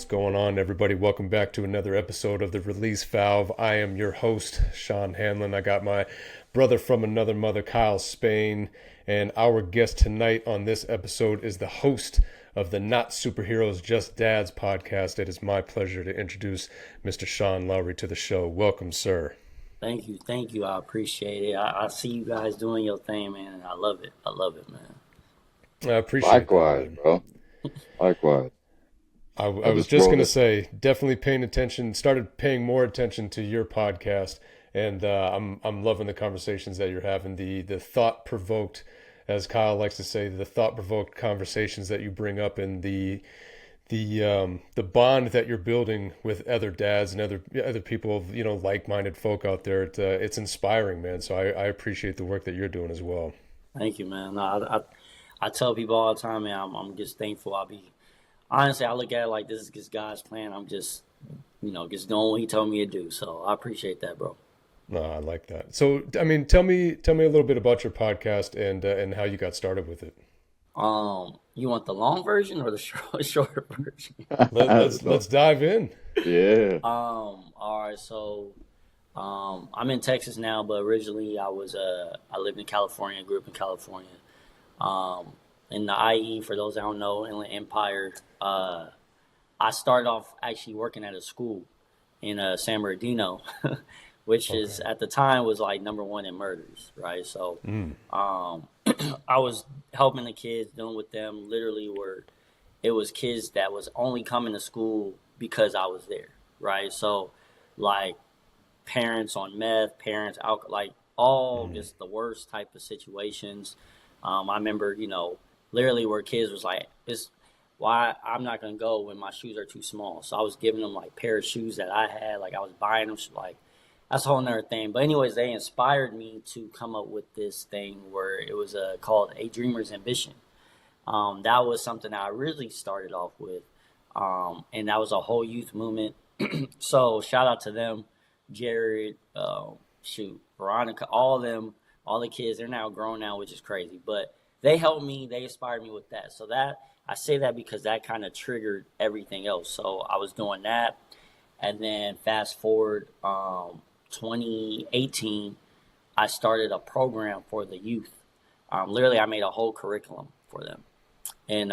going on, everybody? Welcome back to another episode of The Release Valve. I am your host, Sean Hanlon. I got my brother from another mother, Kyle Spain, and our guest tonight on this episode is the host of the Not Superheroes, Just Dads podcast. It is my pleasure to introduce Mr. Shawn Lowry to the show. Welcome, sir. Thank you. I appreciate it. I see you guys doing your thing, man, and I love it, man. I appreciate Likewise, that, man. bro. Likewise. I was just going to say, definitely started paying more attention to your podcast, and I'm loving the conversations that you're having, the thought-provoked, as Kyle likes to say, the thought-provoked conversations that you bring up, and the bond that you're building with other dads and other people, like-minded folk out there. It's inspiring, man. So I appreciate the work that you're doing as well. Thank you, man. No, I tell people all the time, man, I'm just thankful. Honestly, I look at it like this is just God's plan. I'm just, just doing what He told me to do. So I appreciate that, bro. No, I like that. So, I mean, tell me a little bit about your podcast and how you got started with it. You want the long version or the short version? Let's dive in. Yeah. All right. So, I'm in Texas now, but originally I lived in California, grew up in California. In the IE, for those that don't know, Inland Empire, I started off actually working at a school in San Bernardino, which is at the time was like #1 in murders, right? So I was helping the kids, dealing with them literally where it was kids that was only coming to school because I was there, right? So like parents on meth, parents alcohol, like all just the worst type of situations. I remember, literally where kids was like, "It's why I'm not gonna go when my shoes are too small." So I was giving them like pair of shoes that I had, like I was buying them, like that's a whole nother thing. But anyways, they inspired me to come up with this thing where it was called A Dreamer's Ambition. That was something that I really started off with, and that was a whole youth movement. So shout out to them, Jared, Veronica, all of them, all the kids. They're now grown now, which is crazy, but they helped me. They inspired me with that. So that I say that because that kind of triggered everything else. So I was doing that, and then fast forward, 2018, I started a program for the youth. Literally, I made a whole curriculum for them, and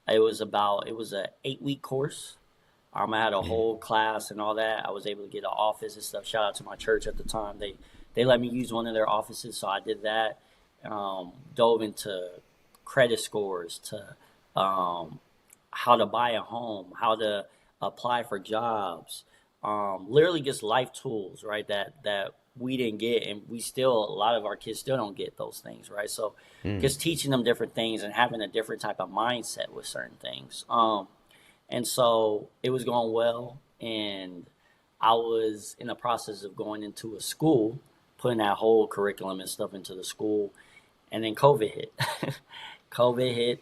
it was an 8-week course. I had a whole class and all that. I was able to get an office and stuff. Shout out to my church at the time. They let me use one of their offices, so I did that. Dove into credit scores, to how to buy a home, how to apply for jobs, literally just life tools, right? That we didn't get, and a lot of our kids still don't get those things, right? So just teaching them different things and having a different type of mindset with certain things. And so it was going well, and I was in the process of going into a school, putting that whole curriculum and stuff into the school. And then COVID hit. COVID hit,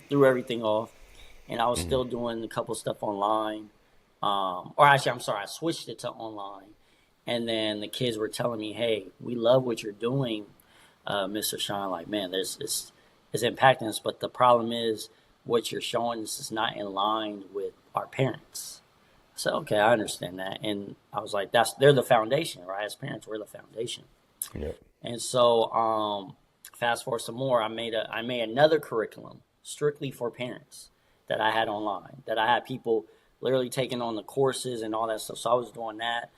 threw everything off. And I was still doing a couple stuff online. I switched it to online. And then the kids were telling me, "Hey, we love what you're doing, Mr. Shawn. Like, man, it's impacting us. But the problem is what you're showing us is not in line with our parents." So, okay, I understand that. And I was like, they're the foundation, right? As parents, we're the foundation. Yep. And so, fast forward some more, I made another curriculum strictly for parents that I had online, that I had people literally taking on the courses and all that stuff. So I was doing that.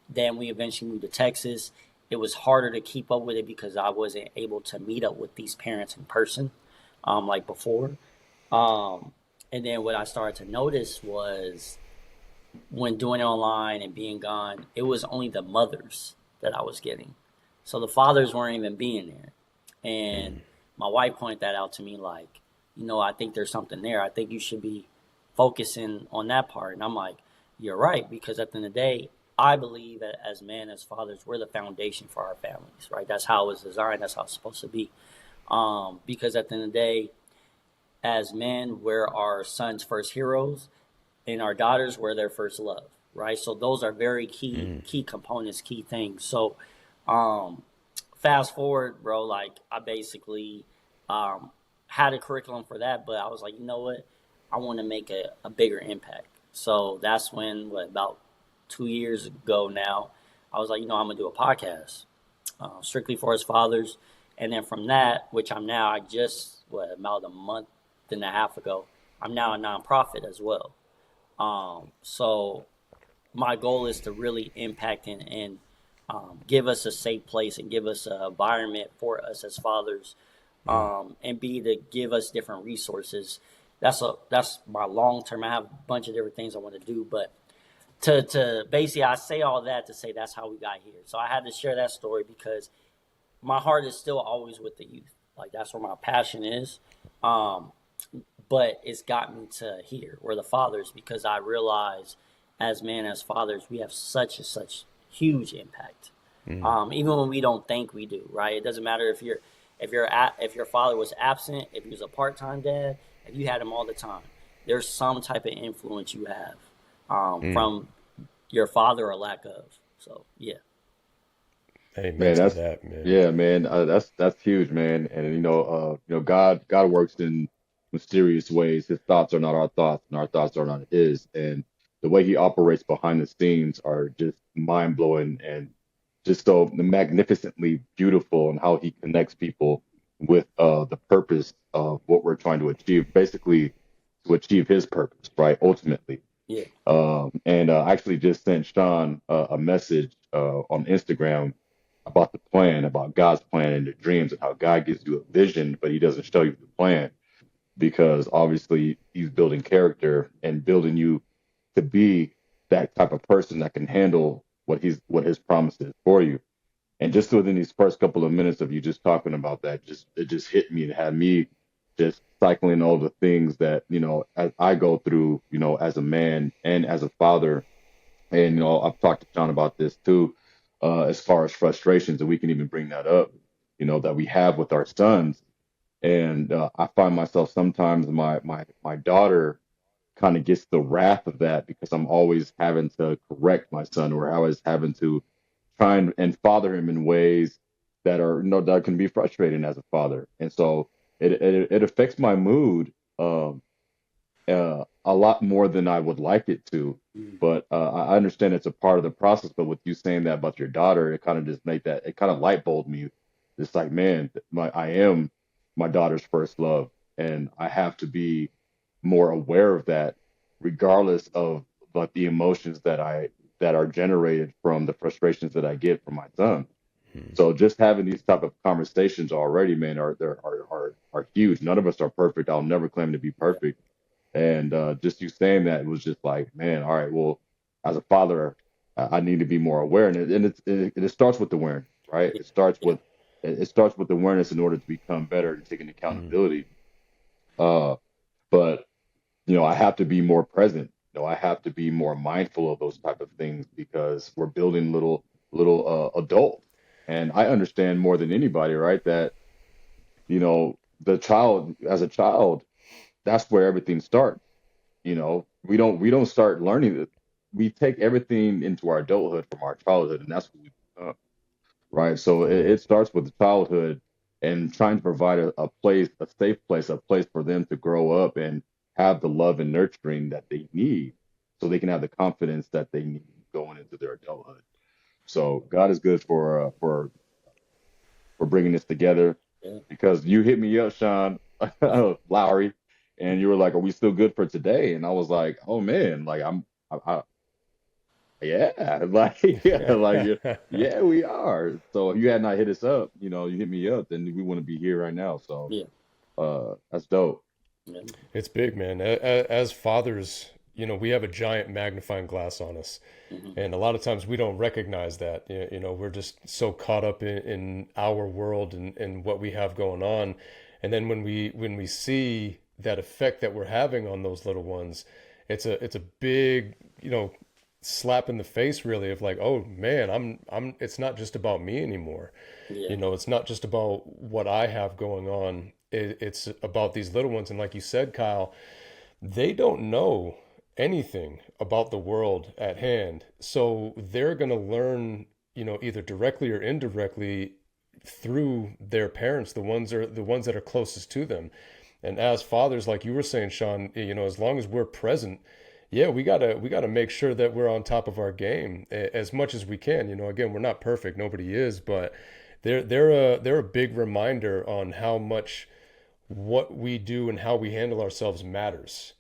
Then we eventually moved to Texas. It was harder to keep up with it because I wasn't able to meet up with these parents in person, like before. And then what I started to notice was when doing it online and being gone, it was only the mothers that I was getting. So the fathers weren't even being there. And my wife pointed that out to me, like, I think there's something there. I think you should be focusing on that part. And I'm like, you're right, because at the end of the day, I believe that as men, as fathers, we're the foundation for our families, right? That's how it was designed. That's how it's supposed to be. Because at the end of the day, as men, we're our sons' first heroes, and our daughters were their first love, right? So those are very key components, key things. So fast forward, bro, like I basically had a curriculum for that, but I was like, you know what? I want to make a bigger impact. So that's when, about 2 years ago now, I was like, I'm gonna do a podcast, strictly for his fathers. And then from that, which I'm now, I just about a month and a half ago, I'm now a nonprofit as well. So my goal is to really impact and give us a safe place and give us an environment for us as fathers, and to give us different resources. That's my long term. I have a bunch of different things I want to do, but to basically, I say all that to say that's how we got here. So I had to share that story because my heart is still always with the youth. Like, that's where my passion is. But it's got me to here, where the fathers, because I realize as men, as fathers, we have such huge impact. Even when we don't think we do, right? It doesn't matter if your father was absent, if he was a part-time dad, if you had him all the time. There's some type of influence you have from your father or lack of. So yeah. Amen Man, to that's that, man. yeah, man. That's huge, man. And God works in mysterious ways. His thoughts are not our thoughts, and our thoughts are not his. And the way he operates behind the scenes are just mind blowing and just so magnificently beautiful, and how he connects people with the purpose of what we're trying to achieve, basically to achieve his purpose, right? Ultimately. Yeah. And I actually just sent Sean a message on Instagram about the plan, about God's plan and the dreams, and how God gives you a vision, but he doesn't show you the plan, because obviously he's building character and building you to be that type of person that can handle what his promise is for you. And just within these first couple of minutes of you just talking about that, it just hit me and had me just cycling all the things that, as I go through, as a man and as a father. And I've talked to John about this too, as far as frustrations, and we can even bring that up, that we have with our sons. And I find myself sometimes, my daughter kind of gets the wrath of that, because I'm always having to correct my son, or always having to try and father him in ways that are, that can be frustrating as a father. And so it affects my mood. A lot more than I would like it to. Mm. But I understand it's a part of the process. But with you saying that about your daughter, it kind of just made that, it kind of light bulbed me. It's like, man, I am my daughter's first love, and I have to be more aware of that, regardless of like the emotions that are generated from the frustrations that I get from my son. So just having these type of conversations already, man, are huge. None of us are perfect. I'll never claim to be perfect. And just you saying that, it was just like, man, all right, well, as a father, I need to be more aware. And it starts with awareness, right? Yeah. Yeah. It starts with awareness in order to become better and taking Mm. accountability. Uh, but I have to be more present. I have to be more mindful of those type of things, because we're building little adults. And I understand more than anybody, right, that the child, as a child, that's where everything starts. We don't start learning it. We take everything into our adulthood from our childhood, and that's what we become, right? So Yeah. it starts with childhood, and trying to provide a place, a safe place, a place for them to grow up and have the love and nurturing that they need, so they can have the confidence that they need going into their adulthood. So God is good for bringing this together, Yeah. because you hit me up, Shawn Lowry, and you were like, "Are we still good for today?" And I was like, "Oh man, like yeah, like yeah, yeah, we are." So if you had not hit us up, you hit me up, then we wouldn't be here right now. So Yeah. that's dope. Yeah. It's big, man. As fathers, we have a giant magnifying glass on us. Hmm. And a lot of times we don't recognize that. We're just so caught up in our world and what we have going on. And then when we see that effect that we're having on those little ones, it's a big, slap in the face, really, of like, oh man, it's not just about me anymore. Yeah. It's not just about what I have going on. It's about these little ones. And like you said, Kyle, they don't know anything about the world at hand. So they're going to learn, either directly or indirectly through their parents, the ones that are closest to them. And as fathers, like you were saying, Shawn, as long as we're present, yeah, we gotta make sure that we're on top of our game as much as we can. Again, we're not perfect, nobody is, but they're a big reminder on how much what we do and how we handle ourselves matters.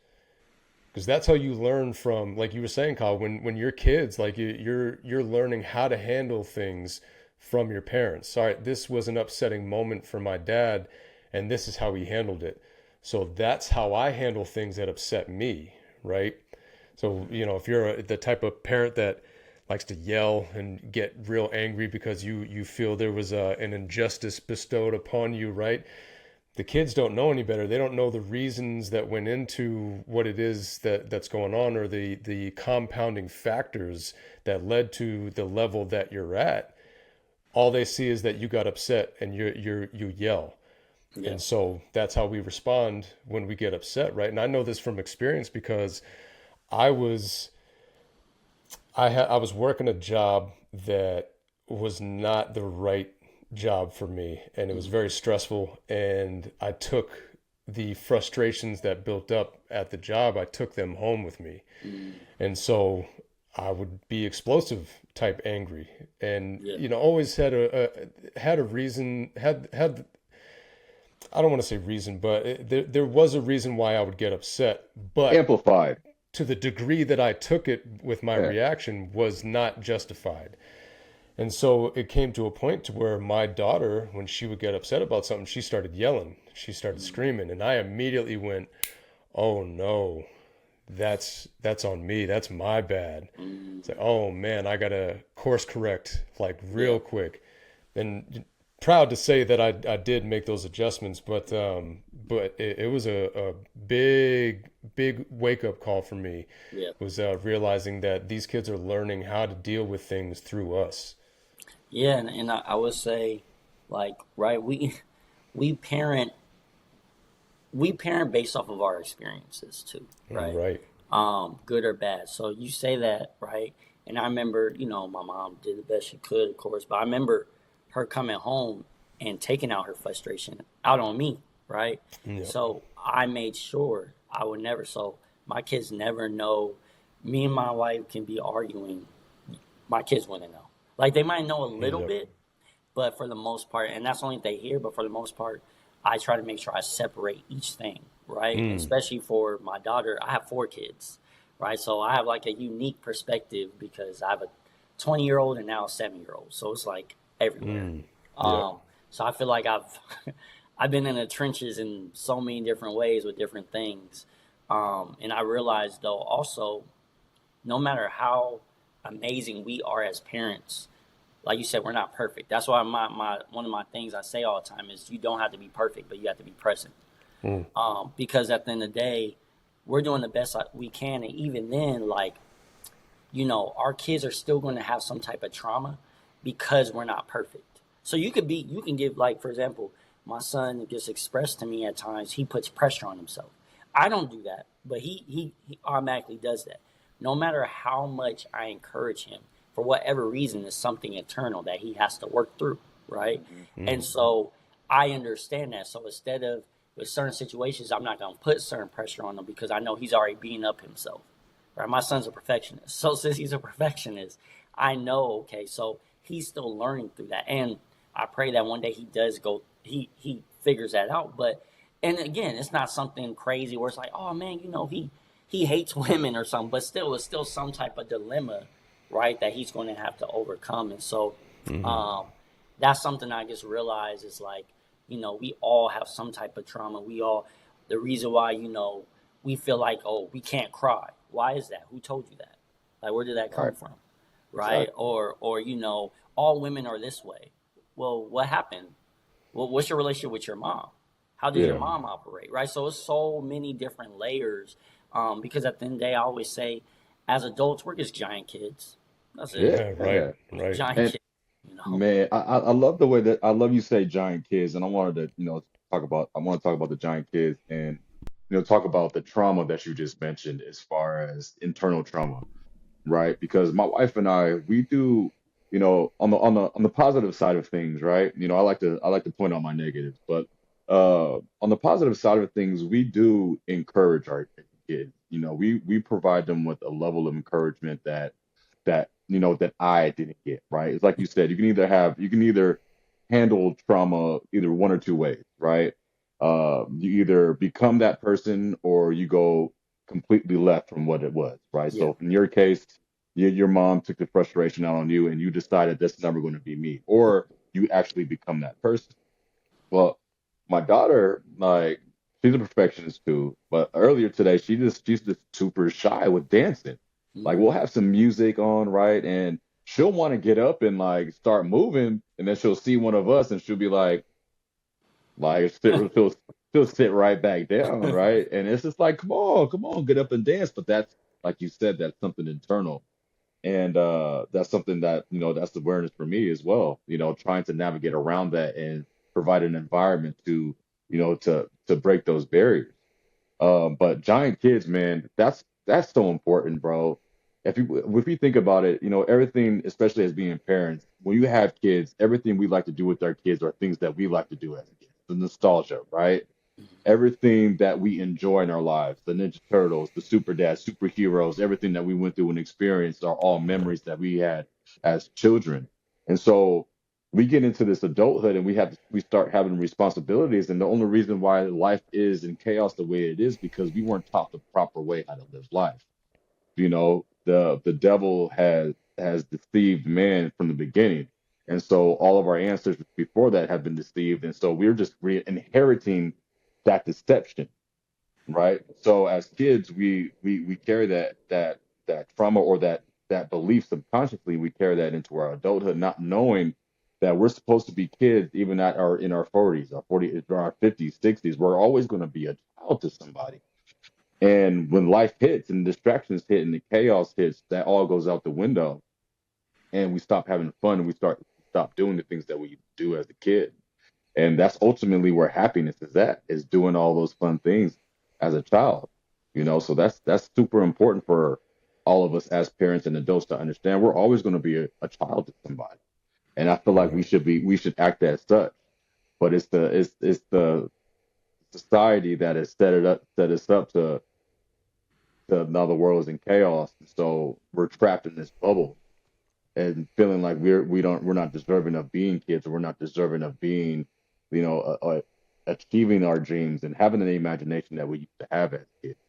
Because that's how you learn from, like you were saying, Kyle, when you're kids, like you're learning how to handle things from your parents. Sorry, this was an upsetting moment for my dad, and this is how he handled it. So that's how I handle things that upset me, right? So, if you're the type of parent that likes to yell and get real angry because you feel there was an injustice bestowed upon you, right? The kids don't know any better. They don't know the reasons that went into what it is that's going on, or the compounding factors that led to the level that you're at. All they see is that you got upset and you yell. Yeah. And so that's how we respond when we get upset, right? And I know this from experience because I was I was working a job that was not the right job for me, and it was very stressful, and I took the frustrations that built up at the job, I took them home with me. Mm. And so I would be explosive type angry, and Yeah. always had a reason, had I don't want to say reason, but there was a reason why I would get upset, but Amplified. to the degree that I took it with my Yeah. reaction was not justified. And so it came to a point to where my daughter, when she would get upset about something, she started yelling, she started screaming, and I immediately went, "Oh no, that's on me. That's my bad." Mm. It's like, "Oh man, I gotta course correct like Yeah. real quick." And proud to say that I did make those adjustments, but it was a big wake up call for me. Yeah. Was realizing that these kids are learning how to deal with things through us. Yeah, and I would say, like, right, we parent we parent based off of our experiences too, right? Right. Good or bad. So you say that, right? And I remember, my mom did the best she could, of course, but I remember her coming home and taking out her frustration out on me, right? Yeah. So I made sure I would never. So my kids never know. Me and my wife can be arguing. My kids wouldn't know. Like they might know a little Yep. bit, but for the most part, and that's only if they hear, but for the most part, I try to make sure I separate each thing, right? And Mm. especially for my daughter, I have four kids, right? So I have like a unique perspective because I have a 20-year-old and now a 7-year-old. So it's like everywhere. Mm. Yep. Um, so I feel like I've I've been in the trenches in so many different ways with different things. And I realized though also, no matter how amazing we are as parents, like you said, we're not perfect. That's why my one of my things I say all the time is you don't have to be perfect, but you have to be present. Mm. Because at the end of the day, we're doing the best we can, and even then, like our kids are still going to have some type of trauma because we're not perfect. So you can give, like, for example, my son gets expressed to me at times. He puts pressure on himself. I don't do that, but he automatically does that. No matter how much I encourage him, for whatever reason, it's something internal that he has to work through, right? And Mm. so I understand that. So instead of with certain situations, I'm not going to put certain pressure on him because I know he's already beating up himself. Right? My son's a perfectionist. So since he's a perfectionist, I know, okay, so he's still learning through that. And I pray that one day he does go, he figures that out. But, and again, it's not something crazy where it's like, oh man, he hates women or something, but still, it's still some type of dilemma, right, that he's going to have to overcome. And so, Mm. um, that's something I just realized is like, we all have some type of trauma. The reason why, we feel like, oh, we can't cry. Why is that? Who told you that? Like, where did that Right. come from? Right? Exactly. Or all women are this way. Well, what happened? Well, what's your relationship with your mom? How does your Yeah. mom operate? Right? So it's so many different layers. Because at the end of the day, I always say, as adults, we're just giant kids. That's it. Yeah. Yeah. Right. Yeah. Right. Giant And kids. man, I love the way that I love you say giant kids, and I wanted to, I want to talk about the giant kids and, talk about the trauma that you just mentioned as far as internal trauma, right? Because my wife and I, we do, on the positive side of things, right? I like to point out my negatives, but On the positive side of things, we do encourage our kids. We provide them with a level of encouragement that I didn't get, right? It's like you said, you can either handle trauma either one or two ways, right? You either become that person or you go completely left from what it was, right? Yeah. So in your case, your mom took the frustration out on you and you decided that's never going to be me, or you actually become that person. Well, my daughter, like, she's a perfectionist too. But earlier today, she's just super shy with dancing. Like, Mm. we'll have some music on, right? And she'll want to get up and like start moving, and then she'll see one of us, and she'll be like she'll sit right back down, right? And it's just like, come on, get up and dance. But that's like you said, that's something internal. And that's something that, that's awareness for me as well, trying to navigate around that and provide an environment to break those barriers. But giant kids, man, that's so important, bro. If you think about it, everything, especially as being parents, when you have kids, everything we like to do with our kids are things that we like to do as kids. The nostalgia, right? Everything that we enjoy in our lives, the Ninja Turtles, the Super Dads, superheroes, everything that we went through and experienced are all memories that we had as children. And so we get into this adulthood and we start having responsibilities. And the only reason why life is in chaos the way it is because we weren't taught the proper way how to live life. The devil has deceived man from the beginning. And so all of our ancestors before that have been deceived. And so we're just inheriting that deception, right? So as kids, we carry that trauma or that belief subconsciously. We carry that into our adulthood, not knowing that we're supposed to be kids even at our in our 40s, our 50s, 60s. We're always going to be a child to somebody. And when life hits and distractions hit and the chaos hits, that all goes out the window, and we stop having fun and we stop doing the things that we do as a kid. And that's ultimately where happiness is at, is doing all those fun things as a child. So that's super important for all of us as parents and adults to understand. We're always going to be a child to somebody. And I feel like Right. we should act as such. But it's the society that has set us up to now the world is in chaos. So we're trapped in this bubble and feeling like we're not deserving of being kids, or we're not deserving of being, achieving our dreams and having the imagination that we used to have as kids.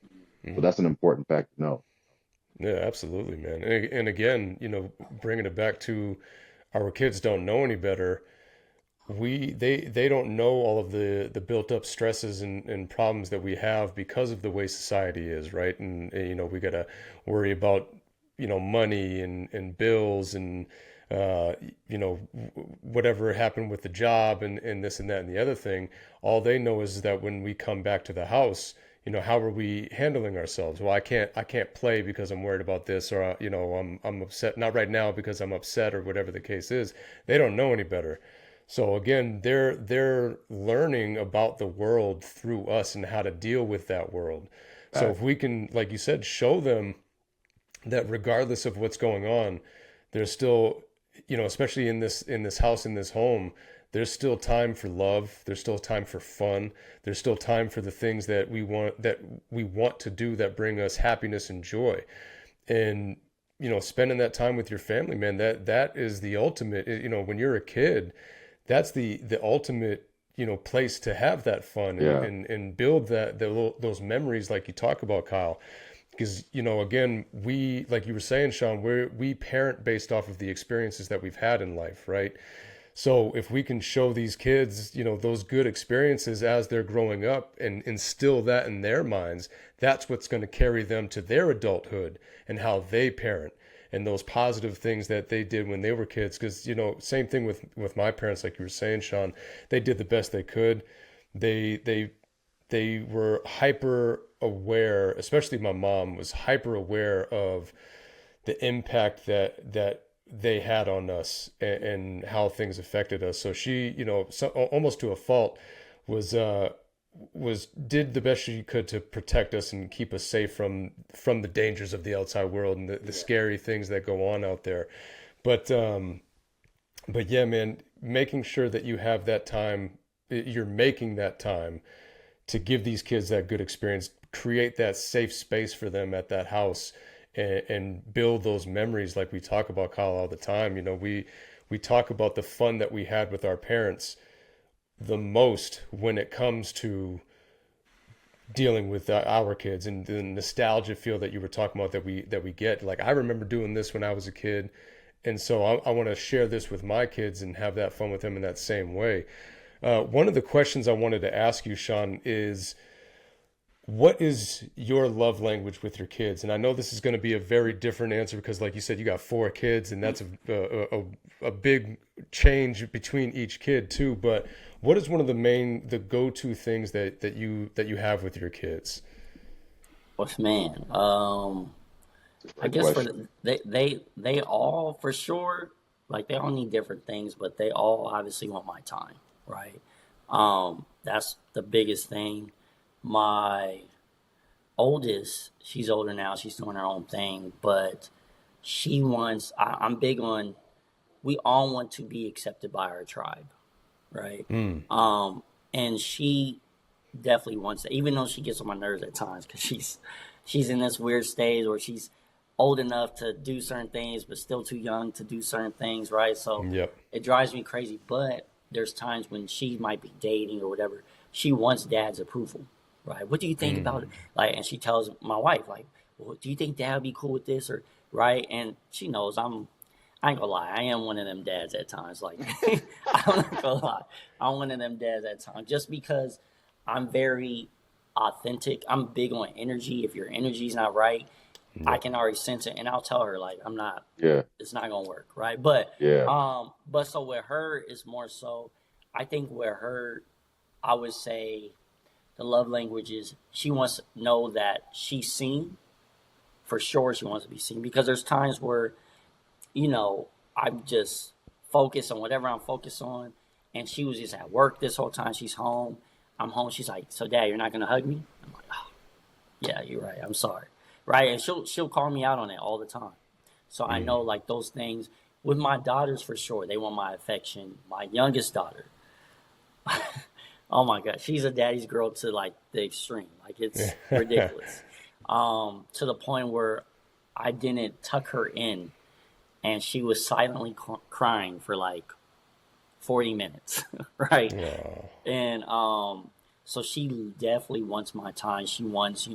So Mhm. that's an important fact to know. Yeah, absolutely, man. And again, bringing it back to our kids don't know any better. They don't know all of the built up stresses and problems that we have because of the way society is, right? And we gotta worry about money and bills and uh, whatever happened with the job and this and that and the other thing. All they know is that when we come back to the house, how are we handling ourselves? Well, I can't play because I'm worried about this, or I'm upset, not right now because I'm upset, or whatever the case is. They don't know any better. So again, they're learning about the world through us and how to deal with that world. So Fact. if we can, like you said, show them that regardless of what's going on, there's still, especially in this house, in this home, there's still time for love. There's still time for fun. There's still time for the things that we want to do that bring us happiness and joy. And spending that time with your family, man, that is the ultimate. When you're a kid, that's the ultimate place to have that fun and Yeah. and build those memories like you talk about, Kyle. Because again, we, like you were saying, Shawn, we parent based off of the experiences that we've had in life, right? So if we can show these kids, those good experiences as they're growing up and instill that in their minds, that's what's going to carry them to their adulthood and how they parent and those positive things that they did when they were kids. Because, same thing with my parents, like you were saying, Shawn, they did the best they could. They were hyper aware, especially my mom was hyper aware of the impact that they had on us and how things affected us. So she, almost to a fault, was did the best she could to protect us and keep us safe from the dangers of the outside world and the Yeah. scary things that go on out there. But yeah, man, making sure that you have that time you're making that time to give these kids that good experience, create that safe space for them at that house, and build those memories like we talk about, Kyle, all the time. You know, we talk about the fun that we had with our parents the most when it comes to dealing with our kids, and the nostalgia feel that you were talking about that we get. Like, I remember doing this when I was a kid, and so I want to share this with my kids and have that fun with them in that same way. One of the questions I wanted to ask you, Shawn, is what is your love language with your kids? And I know this is going to be a very different answer because, like you said, you got 4 kids, and that's a big change between each kid too. But what is one of the go-to things that you have with your kids? Well, man, I Great guess question. they all for sure, like they all need different things, but they all obviously want my time, right? That's the biggest thing. My oldest, she's older now, she's doing her own thing, but I'm big on, we all want to be accepted by our tribe, right? Mm, And she definitely wants that, even though she gets on my nerves at times because she's in this weird stage where she's old enough to do certain things but still too young to do certain things, right? So yep. it drives me crazy. But there's times when she might be dating or whatever, she wants dad's approval, right? What do you think about it? Mm, Like, and she tells my wife, like, well, do you think dad would be cool with this, or right? And she knows I ain't gonna lie, I am one of them dads at times. Like, I'm not gonna lie, I'm one of them dads at times, just because I'm very authentic. I'm big on energy. If your energy's not right, I yep. can already sense it, and I'll tell her like I'm not. Yeah, It's not gonna work, right? But yeah. but so with her is more so. I think with her, I would say the love language is she wants to know that she's seen. For sure, she wants to be seen because there's times where I'm just focused on whatever I'm focused on. And she was just at work this whole time. She's home. I'm home. She's like, "So, Dad, you're not gonna hug me?" I'm like, "Oh, yeah, you're right. I'm sorry." Right? And she'll call me out on it all the time. So I know, Mm, like, those things with my daughters for sure. They want my affection. My youngest daughter, oh my god, she's a daddy's girl to like the extreme. Like, it's ridiculous. To the point where I didn't tuck her in, and she was silently crying for like 40 minutes, right? oh, And so she definitely wants my time. She wants,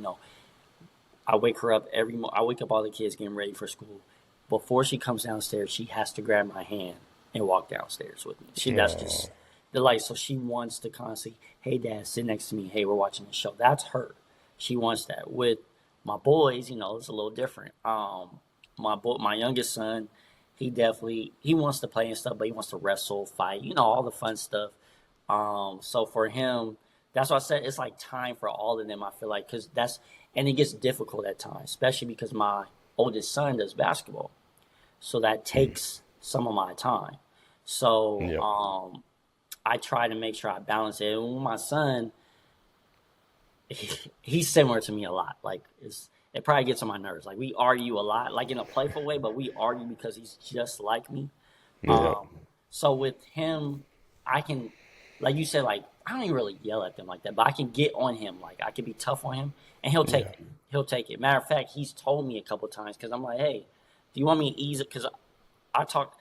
I wake her up I wake up all the kids getting ready for school. Before she comes downstairs, she has to grab my hand and walk downstairs with me. That's oh, just the light. So she wants to constantly, "Hey, Dad, sit next to me. Hey, we're watching the show." That's her. She wants that. With my boys, it's a little different. My youngest son, he wants to play and stuff, but he wants to wrestle, fight, all the fun stuff. So for him, that's why I said it's like time for all of them. I feel like and it gets difficult at times, especially because my oldest son does basketball, so that mm, takes some of my time. So yep. I try to make sure I balance it. And with my son, he's similar to me a lot. Like, it probably gets on my nerves. Like, we argue a lot, like in a playful way, but we argue because he's just like me. Yep. Um, so with him, I can, like you said, like I don't even really yell at them like that, but I can get on him. Like, I can be tough on him, and he'll take Yeah. it. He'll take it. Matter of fact, he's told me a couple times because I'm like, "Hey, do you want me to ease it?" Because I talk.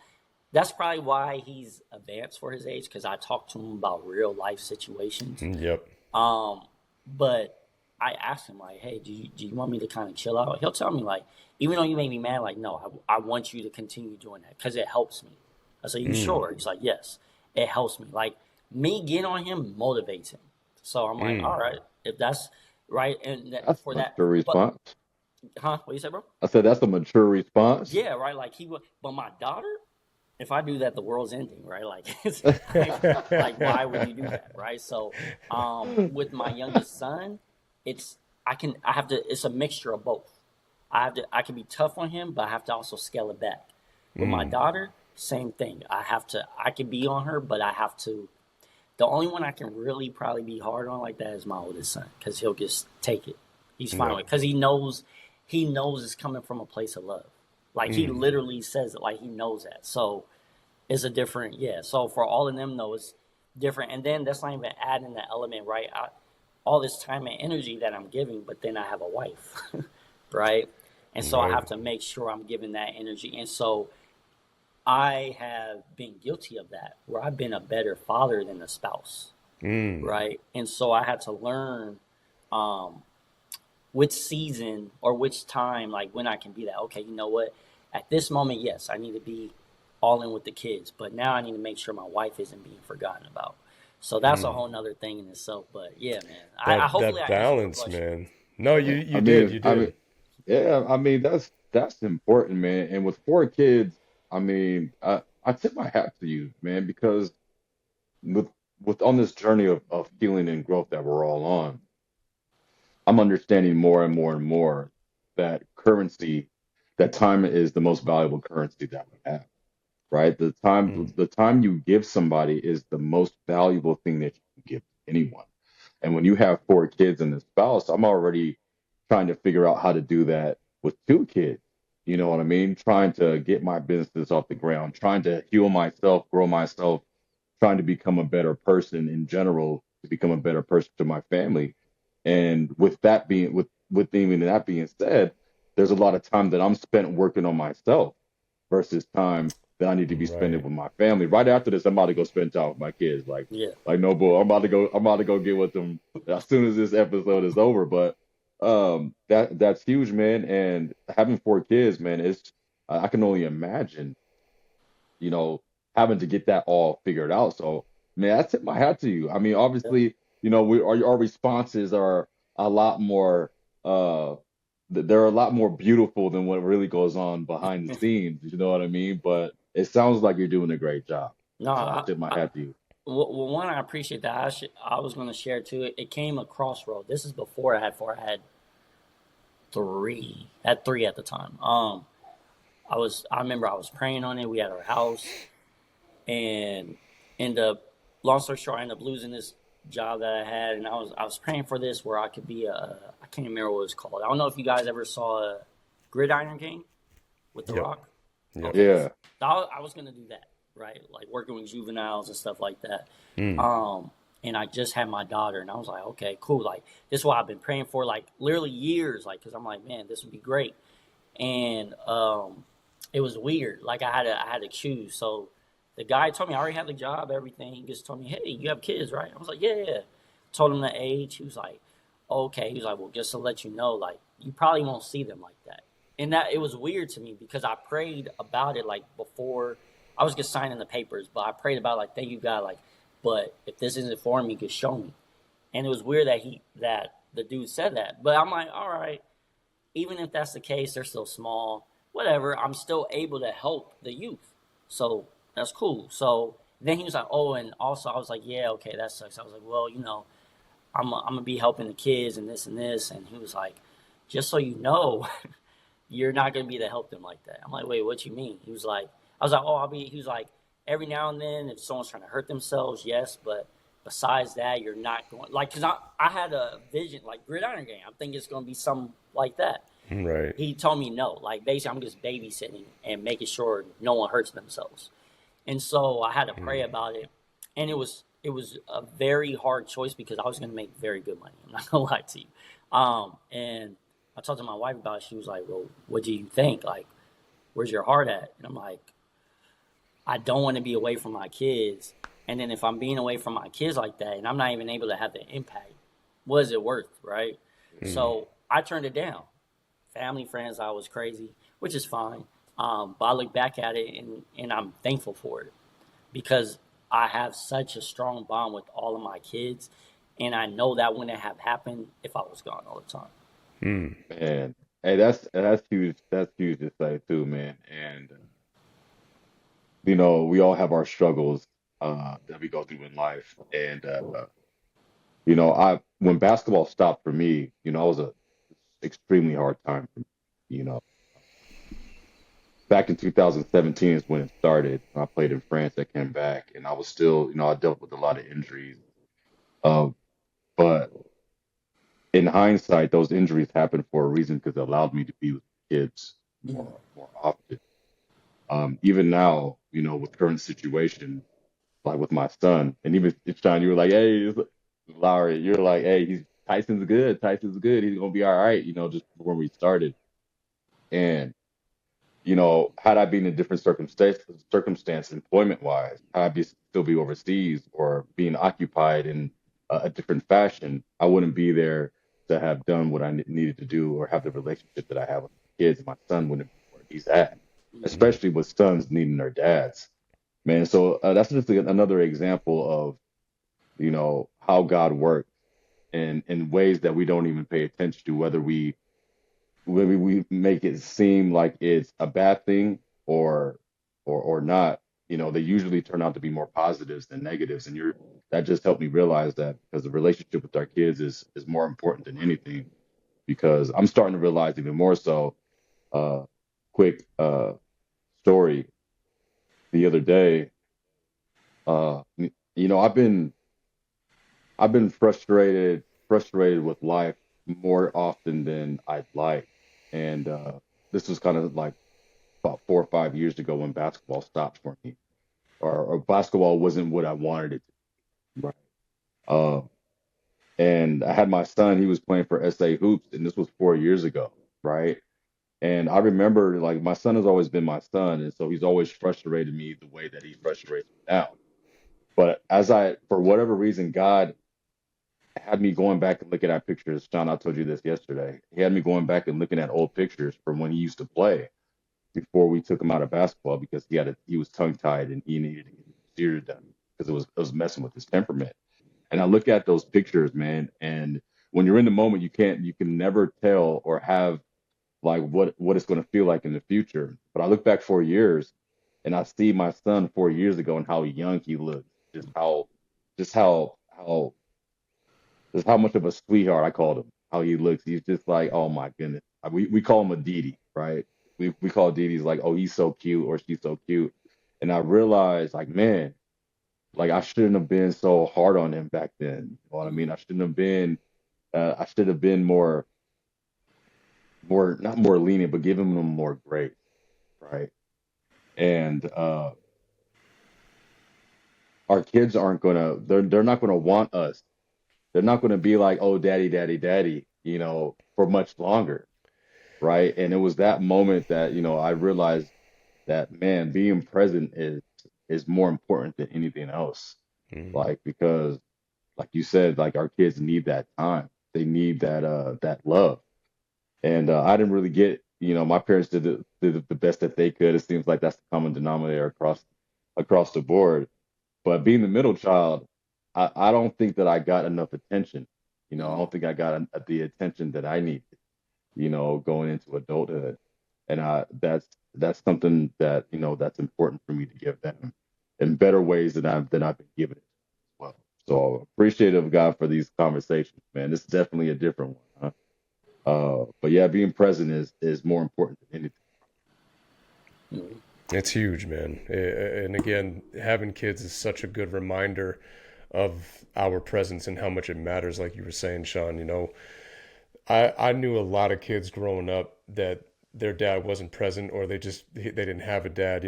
That's probably why he's advanced for his age because I talk to him about real life situations. Yep. Um, but I asked him like, "Hey, do you want me to kind of chill out?" He'll tell me like, even though you make me mad, like, "No, I want you to continue doing that because it helps me." I said, "You Mm, sure?" He's like, "Yes, it helps me." Like, me getting on him motivates him. So I'm like, mm. "All right, if that's right." And That's for a that, mature but response. huh? What you say, bro? I said that's a mature response. Yeah, right. Like he would, but my daughter, if I do that, the world's ending, right? Like, it's like why would you do that, right? So, with my youngest son, it's I have to. It's a mixture of both. I can be tough on him, but I have to also scale it back. With my Mm, daughter, same thing. I can be on her, but I have to. The only one I can really probably be hard on like that is my oldest son, because he'll just take it. He's fine yep. with it, because he knows it's coming from a place of love. Like, he Mm, literally says it, like he knows that. So it's a different, yeah. So for all of them, though, different. And then that's not even adding the element, right? All this time and energy that I'm giving, but then I have a wife, right? And so I Right. have to make sure I'm giving that energy. And so I have been guilty of that, where I've been a better father than a spouse, Mm. right? And so I had to learn um, which season or which time, like when I can be that. Okay, you know what? At this moment, yes, I need to be all in with the kids, but now I need to make sure my wife isn't being forgotten about. So that's a Mm. whole nother thing in itself. But yeah, man, I hopefully That I answered your balance, question. man. No, Yeah, you did. You I mean, did. yeah, I mean that's important, man. And with four kids, I mean, I tip my hat to you, man, because with with on this journey of healing and growth that we're all on, I'm understanding more and more and more that currency, that time is the most valuable currency that we have, right? Mm. The time you give somebody is the most valuable thing that you can give anyone. And when you have four kids and a spouse, I'm already trying to figure out how to do that with two kids. You know what I mean? Trying to get my business off the ground, trying to heal myself, grow myself, trying to become a better person in general, to become a better person to my family. And with even that being said, there's a lot of time that I'm spent working on myself versus time that I need to be spending Right. with my family. Right after this, I'm about to go spend time with my kids. Yeah, Like no bull. I'm about to go get with them as soon as this episode is over. But that's huge, man. And having four kids, man, it's I can only imagine, you know, having to get that all figured out. So, man, I tip my hat to you. I mean, yeah. obviously, our responses are a lot more uh they're a lot more beautiful than what really goes on behind the scenes. You know what I mean? But it sounds like you're doing a great job. No, So I tip my hat to you. well, one, I appreciate that. I was going to share too. It came a crossroad. This is before I had four. I had three. I had three at the time. I remember I was praying on it. We had our house, and end up, long story short, I ended up losing this job that I had, and I was praying for this where I could be I can't remember what it was called. I don't know if you guys ever saw a Gridiron Gang with The Yep. Rock. Yep. Okay, Yeah. so I was gonna do that, right? Like working with juveniles and stuff like that. Mm. Um, and I just had my daughter, and I was like, okay, cool. Like this is what I've been praying for, like literally years, like because I'm like, man, this would be great. And it was weird. Like I had to choose. So the guy told me I already had the job, everything. He just told me, hey, you have kids, right? I was like, yeah, yeah. Told him the age. He was like, okay. He was like, well, just to let you know, like you probably won't see them like that. And that it was weird to me because I prayed about it like before I was just signing the papers, but I prayed about like, thank you God, like, but if this isn't for me, just show me. And it was weird that the dude said that. But I'm like, all right, even if that's the case, they're still small. Whatever, I'm still able to help the youth. So that's cool. So then he was like, oh, and also I was like, yeah, okay, that sucks. I was like, well, I'm gonna be helping the kids and this and this. And he was like, just so you know, you're not gonna be able to help them like that. I'm like, wait, what you mean? He was like, I was like, oh, I'll be. He was like, every now and then, if someone's trying to hurt themselves, yes, but besides that, you're not going like because I had a vision like Gridiron Game. I think it's gonna be something like that. Right. He told me no, like basically I'm just babysitting and making sure no one hurts themselves. And so I had to pray Mm. about it, and it was a very hard choice because I was going to make very good money. I'm not gonna lie to you. And I talked to my wife about it. She was like, "Well, what do you think? Like, where's your heart at?" And I'm like, "I don't want to be away from my kids. And then if I'm being away from my kids like that, and I'm not even able to have the impact, what is it worth, right?" Mm. So I turned it down. Family, friends, I was crazy, which is fine. But I look back at it and I'm thankful for it because I have such a strong bond with all of my kids, and I know that wouldn't have happened if I was gone all the time. Mm. Man. Hey, that's huge. That's huge to say too, man. And we all have our struggles that we go through in life. And I when basketball stopped for me, it was a extremely hard time for me. You know, back in 2017 is when it started. I played in France. I came back, and I was still, I dealt with a lot of injuries. Uh, but in hindsight, those injuries happened for a reason because it allowed me to be with kids Mm. more often. Even now, with current situation. like with my son. And even Sean, you were like, hey, Lowry, you're like, hey, he's Tyson's good. Tyson's good. He's gonna be all right. Just when we started. And had I been in a different circumstance employment wise, had I still be overseas or being occupied in a different fashion, I wouldn't be there to have done what I needed to do or have the relationship that I have with my kids. And my son wouldn't be where he's at, Mhm. especially with sons needing their dads, man. So that's just another example of, how God works in ways that we don't even pay attention to, whether we make it seem like it's a bad thing or not. They usually turn out to be more positives than negatives, and that just helped me realize that, because the relationship with our kids is more important than anything. Because I'm starting to realize even more so. Quick story: the other day, uh, I've been frustrated with life more often than I'd like, and this was kind of like about 4 or 5 years ago when basketball stopped for me, or basketball wasn't what I wanted it to be, right? Uh, and I had my son; he was playing for SA Hoops, and this was 4 years ago, right? And I remember, like, my son has always been my son, and so he's always frustrated me the way that he frustrates me now. But for whatever reason, God had me going back and looking at pictures. John, I told you this yesterday. He had me going back and looking at old pictures from when he used to play before we took him out of basketball, because he was tongue tied and he needed to get his steer done because it was messing with his temperament. And I look at those pictures, man, and when you're in the moment, you can never tell or have like what it's going to feel like in the future. But I look back 4 years and I see my son 4 years ago and how young he looks, just how just how just how much of a sweetheart I called him. How he looks, he's just like, oh my goodness. We call him a Didi, right? We call Didi's like, oh, he's so cute or she's so cute. And I realized, like, man, like, I shouldn't have been so hard on him back then. You know what I mean? I should have been more, not more lenient, but giving him more grace, right? And our kids they're not gonna want us. They're not gonna be like, oh, daddy, daddy, daddy, for much longer, right? And it was that moment that, I realized that, man, being present is more important than anything else. Mhm. Like, because, like you said, like, our kids need that time. They need that love. And I didn't really get, my parents did the best that they could. It seems like that's the common denominator across the board. But being the middle child, I don't think that I got enough attention. I don't think I got the attention that I needed, going into adulthood. And that's something that, that's important for me to give them in better ways than I've been given it as well. So appreciative of God for these conversations, man. This is definitely a different one, huh? But yeah, being present is more important than anything. Mhm. It's huge, man. And again, having kids is such a good reminder of our presence and how much it matters. Like you were saying, Sean, I knew a lot of kids growing up that their dad wasn't present, or they didn't have a dad,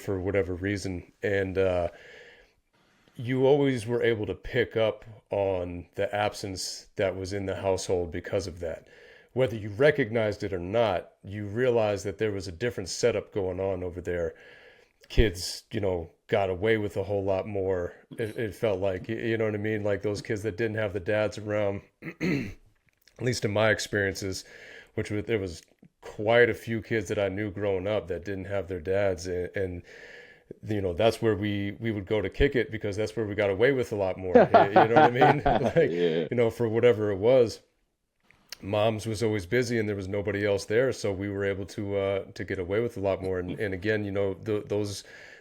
for whatever reason. And you always were able to pick up on the absence that was in the household because of that. Whether you recognized it or not, you realized that there was a different setup going on over there. Kids, got away with a whole lot more. It felt like, you know what I mean? Like those kids that didn't have the dads around, at least in my experiences, there was quite a few kids that I knew growing up that didn't have their dads, and that's where we would go to kick it, because that's where we got away with a lot more. You know what I mean? Like, Yeah. for whatever it was, mom's was always busy and there was nobody else there, so we were able to get away with a lot more. And again,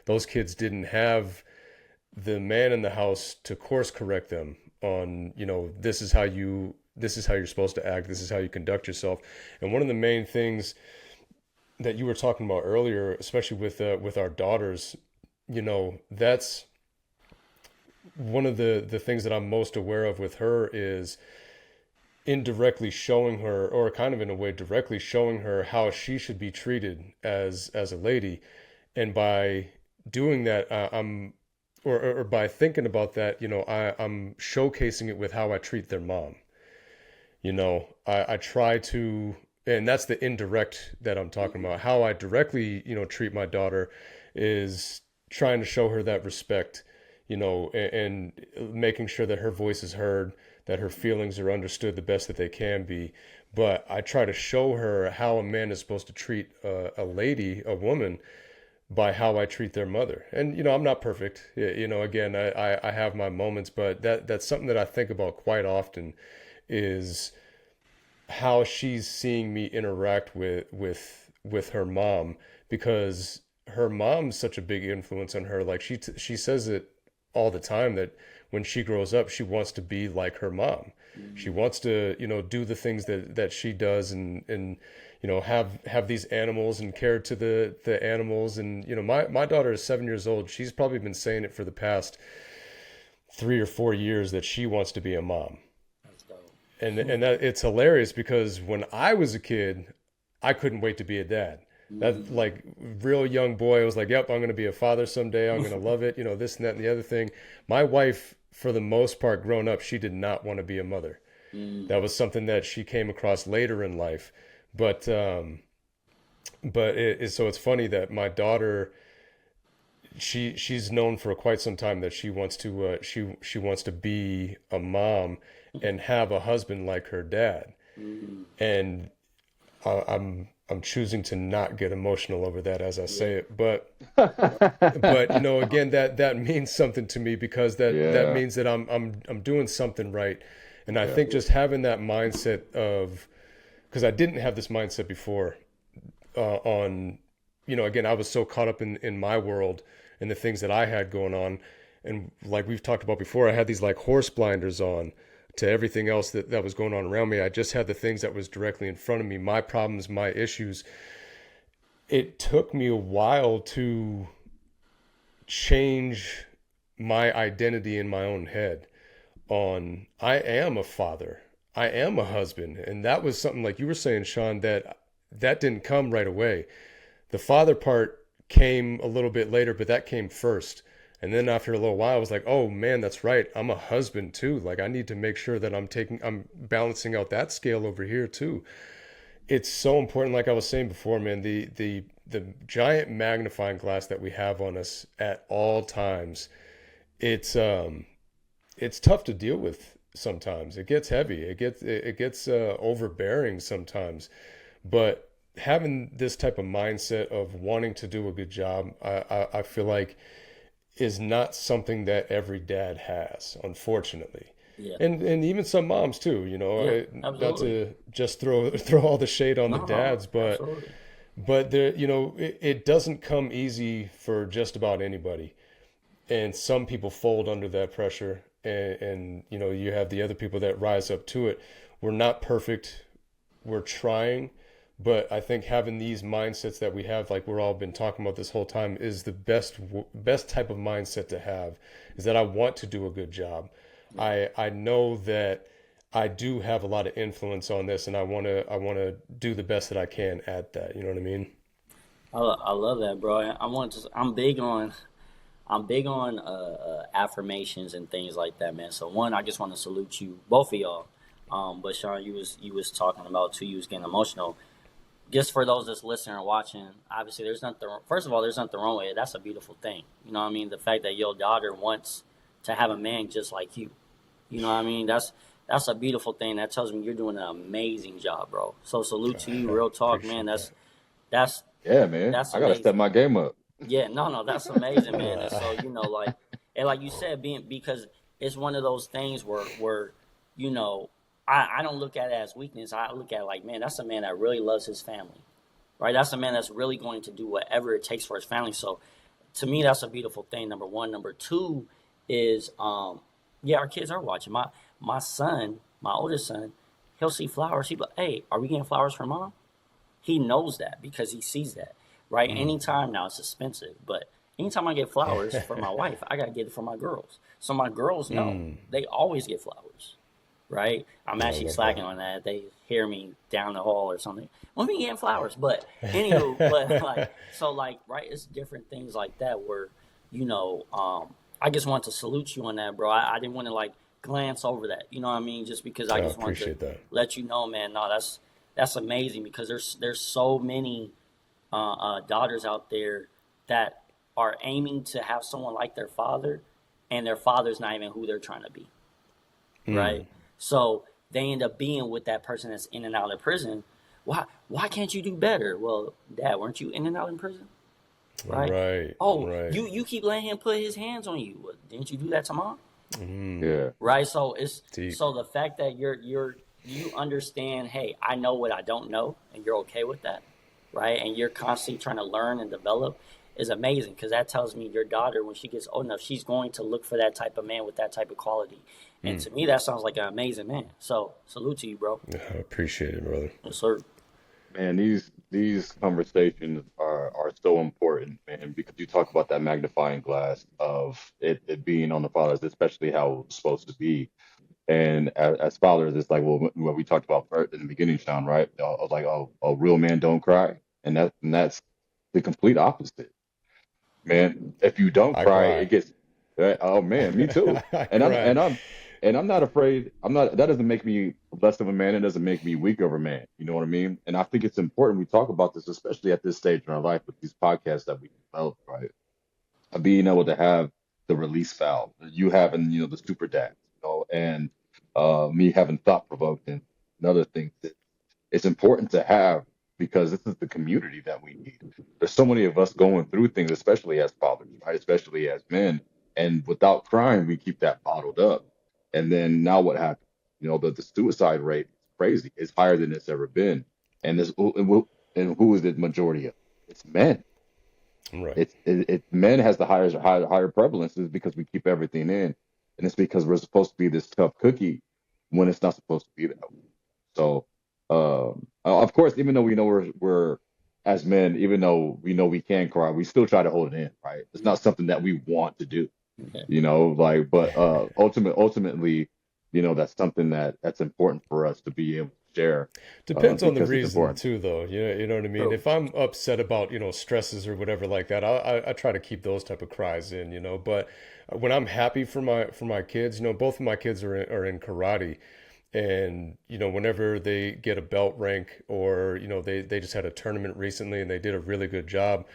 those kids didn't have the man in the house to course correct them on, this is how you're supposed to act, this is how you conduct yourself. And one of the main things that you were talking about earlier, especially with our daughters, that's one of the things that I'm most aware of with her, is indirectly showing her, or kind of in a way directly showing her, how she should be treated as a lady. And by doing that, I'm or by thinking about that, I'm showcasing it with how I treat their mom. I try to, and that's the indirect that I'm talking about. How I directly, treat my daughter is trying to show her that respect, and making sure that her voice is heard, that her feelings are understood the best that they can be. But I try to show her how a man is supposed to treat a lady, a woman, by how I treat their mother. And, I'm not perfect. Again, I have my moments, but that's something that I think about quite often is how she's seeing me interact with her mom, because her mom's such a big influence on her. Like she says it all the time that when she grows up, she wants to be like her mom. She wants to, do the things that she does, and have these animals and care to the animals. And, my daughter is 7 years old. She's probably been saying it for the past 3 or 4 years that she wants to be a mom. That's dope. And that it's hilarious because when I was a kid, I couldn't wait to be a dad. That, like, real young boy, I was like, yep, I'm going to be a father someday. I'm going to love it. This and that and the other thing. My wife, for the most part, growing up, she did not want to be a mother. That was something that she came across later in life. But so it's funny that my daughter, she's known for quite some time that she wants to she wants to be a mom and have a husband like her dad. And I'm choosing to not get emotional over that as I say it, but again, that means something to me, because that Yeah. means that I'm doing something right. And I think just having that mindset of, because I didn't have this mindset before, again, I was so caught up in my world and the things that I had going on. And like we've talked about before, I had these like horse blinders on to everything else that was going on around me. I just had the things that was directly in front of me, my problems, my issues. It took me a while to change my identity in my own head on, I am a father, I am a husband. And that was something, like you were saying, Shawn, that didn't come right away. The father part came a little bit later, but that came first. And then after a little while, I was like, oh man, that's right. I'm a husband too. Like, I need to make sure that I'm balancing out that scale over here too. It's so important. Like I was saying before, man, the giant magnifying glass that we have on us at all times, it's tough to deal with sometimes. It gets heavy. It gets overbearing sometimes. But having this type of mindset of wanting to do a good job, I feel like is not something that every dad has, unfortunately. Yeah. And even some moms too, Yeah, not absolutely. to just throw all the shade on the dads, but Absolutely. there, it doesn't come easy for just about anybody. And some people fold under that pressure, and you have the other people that rise up to it. We're not perfect. We're trying. But I think having these mindsets that we have, like we're all been talking about this whole time, is the best type of mindset to have. Is that I want to do a good job. I know that I do have a lot of influence on this, and I wanna do the best that I can at that. You know what I mean? I love that, bro. I'm big on affirmations and things like that, man. So one, I just want to salute you, both of y'all. But Shawn, you was talking about too. You was getting emotional. Just for those that's listening or watching, obviously there's nothing. First of all, there's nothing wrong with it. That's a beautiful thing. You know what I mean? The fact that your daughter wants to have a man just like you. You know what I mean? That's a beautiful thing. That tells me you're doing an amazing job, bro. So salute to you. Real talk, man. Appreciate that. That's Yeah, man. that's I gotta step amazing. my game up. Yeah, no, that's amazing, man. And so like, and like you said, because it's one of those things where you know, I don't look at it as weakness. I look at it like, man, that's a man that really loves his family, right? That's a man that's really going to do whatever it takes for his family. So to me, that's a beautiful thing. Number one. Number two is, yeah, our kids are watching. My son, my oldest son, he'll see flowers. He'll be like, hey, are we getting flowers for mom? He knows that because he sees that, right? Anytime now, it's expensive, but anytime I get flowers for my wife, I got to get it for my girls. So my girls know they always get flowers, right? I'm I actually love slacking that. on that. They hear me down the hall or something. When we getting flowers, but anywho, but like, so like, right? It's different things like that where, you know, I just want to salute you on that, bro. I didn't want to like glance over that. You know what I mean? Just because I I just want to appreciate that. let you know, man. No, that's amazing because there's so many daughters out there that are aiming to have someone like their father, and their father's not even who they're trying to be, right? So they end up being with that person that's in and out of prison. Why can't you do better? Well, Dad, weren't you in and out in prison? Right? Right, Oh, right. you keep letting him put his hands on you. Well, didn't you do that to mom? Yeah. Right? So it's Deep. so the fact that you understand, hey, I know what I don't know, and you're okay with that, right? And you're constantly trying to learn and develop is amazing because that tells me your daughter, when she gets old enough, she's going to look for that type of man with that type of quality. And to me, that sounds like an amazing man. So salute to you, bro. I appreciate it, brother. Yes, sir. Man, these conversations are so important, man, because you talk about that magnifying glass of it being on the fathers, especially how it's supposed to be. And as fathers, it's like, well, what we talked about in the beginning, Sean, right? I was like, oh, a real man don't cry, and that's the complete opposite, man. If you don't I cry, cry. it gets, oh man, me too. I And I'm cry. and I'm and I'm not afraid. I'm not. That doesn't make me less of a man. It doesn't make me weak of a man. You know what I mean? And I think it's important we talk about this, especially at this stage in our life with these podcasts that we develop, right? Of being able to have the release valve, you having, the super dad, and me having thought provoked and other things that it's important to have because this is the community that we need. There's so many of us going through things, especially as fathers, right? Especially as men, and without crying, we keep that bottled up. And then now what happens? The suicide rate is crazy. It's higher than it's ever been. And and who is the majority of? It's men. Right. It men has the higher prevalence is because we keep everything in, and it's because we're supposed to be this tough cookie when it's not supposed to be that way. So, of course, even though we know we're as men, even though we know we can cry, we still try to hold it in, right? It's not something that we want to do, Yeah. like, but ultimately, that's something that's important for us to be able to share, Depends on the because it's reason important. too, though. You know what I mean. True. If I'm upset about stresses or whatever like that, I try to keep those type of cries in. But when I'm happy for my kids, both of my kids are in karate, and whenever they get a belt rank or they just had a tournament recently and they did a really good job.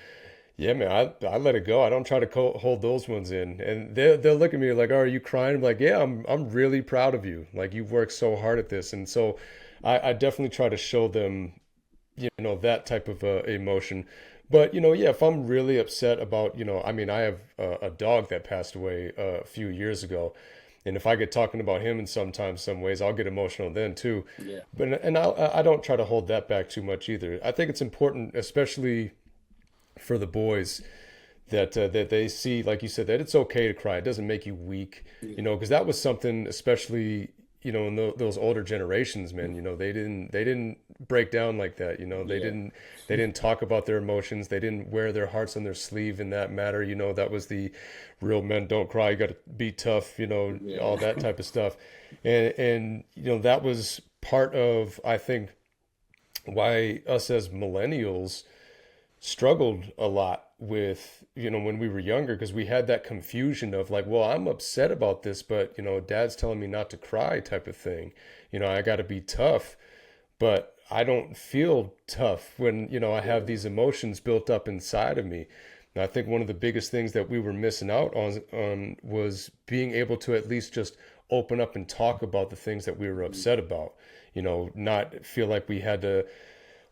Yeah, man, I let it go. I don't try to hold those ones in, and they'll look at me like, "Oh, are you crying?" I'm like, "Yeah, I'm really proud of you. Like you've worked so hard at this." And so, I definitely try to show them, that type of emotion. But yeah, if I'm really upset about, I mean, I have a dog that passed away a few years ago, and if I get talking about him in some ways, I'll get emotional then too. Yeah. But I don't try to hold that back too much either. I think it's important, especially for the boys that they see, like you said, that it's okay to cry. It doesn't make you weak, because that was something, especially in those older generations, man. They didn't break down like that. They Yeah. didn't talk about their emotions. They didn't wear their hearts on their sleeve in that matter. That was the real men don't cry. You got to be tough. All Yeah. that type of stuff, and that was part of, I think, why us as millennials struggled a lot with when we were younger, because we had that confusion of like, well, I'm upset about this, but dad's telling me not to cry type of thing. I got to be tough, but I don't feel tough when I have these emotions built up inside of me. And I think one of the biggest things that we were missing out on was being able to at least just open up and talk about the things that we were upset about. Not feel like we had to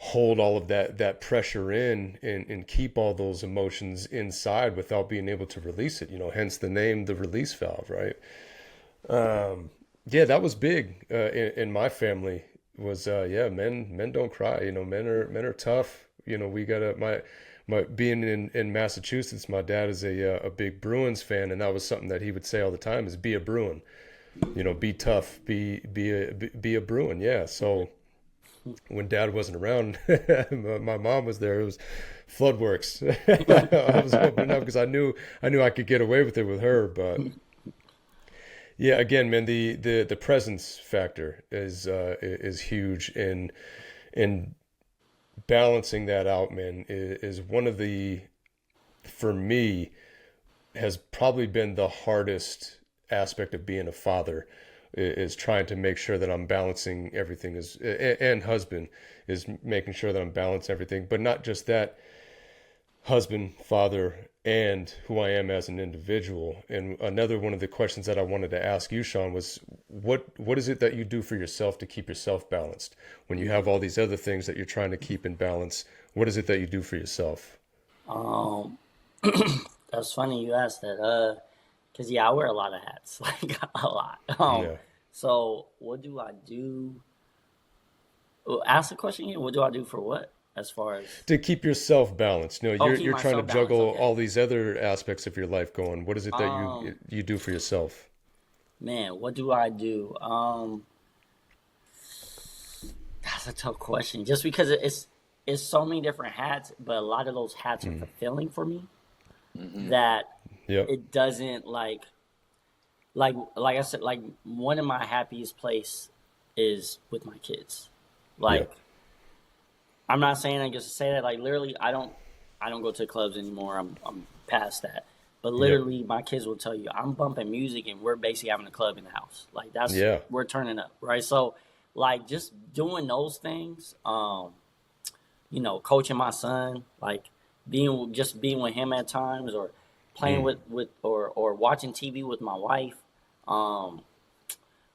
hold all of that pressure in and keep all those emotions inside without being able to release it. Hence the name, the release valve, right? Yeah, that was big in my family. Was yeah, men don't cry. Men are tough. We gotta my being in Massachusetts. My dad is a big Bruins fan, and that was something that he would say all the time: is be a Bruin. Be tough. Be a Bruin. Yeah. So when dad wasn't around, my mom was there. It was Floodworks. I was opening up because I knew I could get away with it with her. But yeah, again, man, the presence factor is huge, and balancing that out, man, is one of the, for me, has probably been the hardest aspect of being a father, is trying to make sure that I'm balancing everything, and husband is making sure that I'm balancing everything, but not just that, husband, father, and who I am as an individual. And another one of the questions that I wanted to ask you, Shawn, was what is it that you do for yourself to keep yourself balanced when you have all these other things that you're trying to keep in balance? What is it that you do for yourself? Um, that's funny you asked that. Cause yeah, I wear a lot of hats, like a lot. Yeah. So what do I do? Well, ask the question again. What do I do for what? As far as To keep yourself balanced. You know, oh, you're keep you're trying to myself balanced. juggle Okay. all these other aspects of your life going. What is it that Um, you do for yourself? Man, what do I do? That's a tough question. Just because it's so many different hats, but a lot of those hats are Mm. fulfilling for me Hmm. that Yep. it doesn't like I said, like one of my happiest place is with my kids. Yeah. Like I'm not saying I just to say that like literally I don't go to clubs anymore. I'm past that. But Yep. literally my kids will tell you I'm bumping music and we're basically having a club in the house. Like that's Yeah. we're turning up, right? So like just doing those things, coaching my son, like being with him at times or playing Mm. with or watching TV with my wife. Um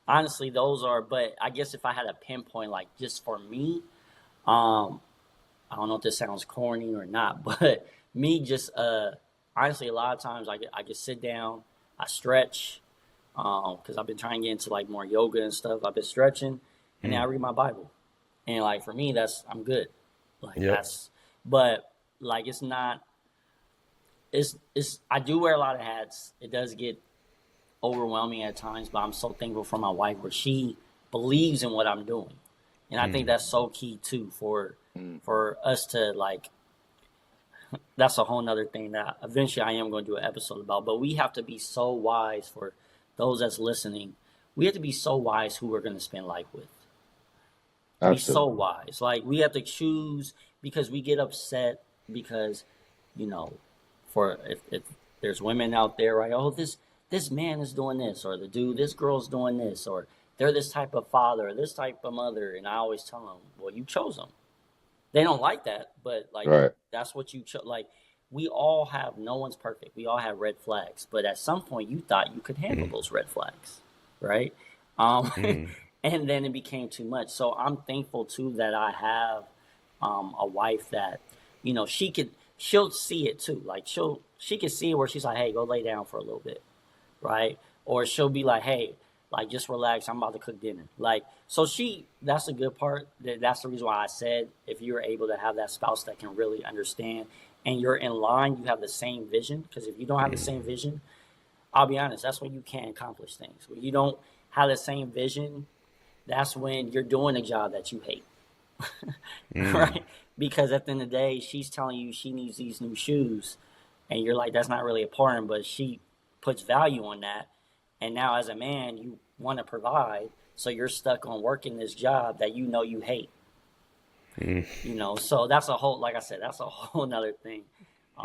Honestly those are but I guess if I had a pinpoint like just for me, um I don't know if this sounds corny or not, but me just honestly a lot of times I just sit down, I stretch, because I've been trying to get into like more yoga and stuff. I've been stretching, and then I Mm. read my Bible, and like for me that's I'm good, like Yep. that's but like it's not it's I do wear a lot of hats. It does get overwhelming at times, but I'm so thankful for my wife where she believes in what I'm doing, and I think Mm. that's so key too Mm. for us to like that's a whole nother thing that eventually I am going to do an episode about. But we have to be so wise for those that's listening. We have to be so wise who we're going to spend life with. Be so Absolutely. wise. Like we have to choose because we get upset because, you know, for if there's women out there, right? Oh, this man is doing this, or the dude, this girl's doing this, or they're this type of father, or this type of mother, and I always tell them, well, you chose them. They don't like that, but like Right. that's what you chose. Like we all have, no one's perfect. We all have red flags, but at some point you thought you could handle Mm. those red flags, right? Um, Mm. and then it became too much. So I'm thankful too that I have a wife that, she'll see it too. Like she can see it where she's like, hey, go lay down for a little bit, right? Or she'll be like, hey, like just relax. I'm about to cook dinner. Like, so that's a good part. That's the reason why I said if you're able to have that spouse that can really understand and you're in line, you have the same vision. Because if you don't have the Mm. same vision, I'll be honest, that's when you can't accomplish things. When you don't have the same vision, that's when you're doing a job that you hate, Mm. right? Because at the end of the day, she's telling you she needs these new shoes, and you're like, that's not really important, but she puts value on that. And now, as a man, you want to provide, so you're stuck on working this job that you hate. Mm. So that's a whole, like I said, that's a whole nother thing.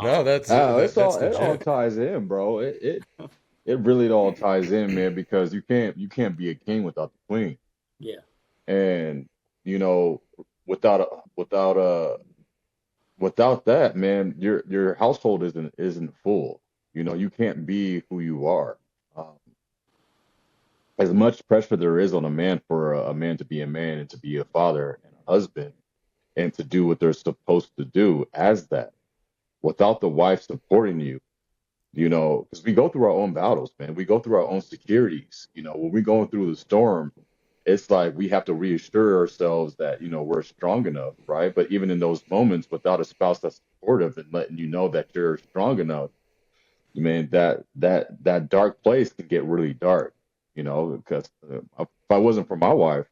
No, Um, that's It all legit. ties in, bro. It really all ties in, man, because you can't be a king without the queen. yeah, And you know, without a without a without that, man, your household isn't full. You can't be who you are. Um, as much pressure there is on a man for a man to be a man and to be a father and a husband and to do what they're supposed to do as that, without the wife supporting you, because we go through our own battles, man. We go through our own securities. When we're going through the storm, it's like we have to reassure ourselves that, we're strong enough, right? But even in those moments, without a spouse that's supportive and letting you know that you're strong enough, man, that dark place can get really dark, because if I wasn't for my wife,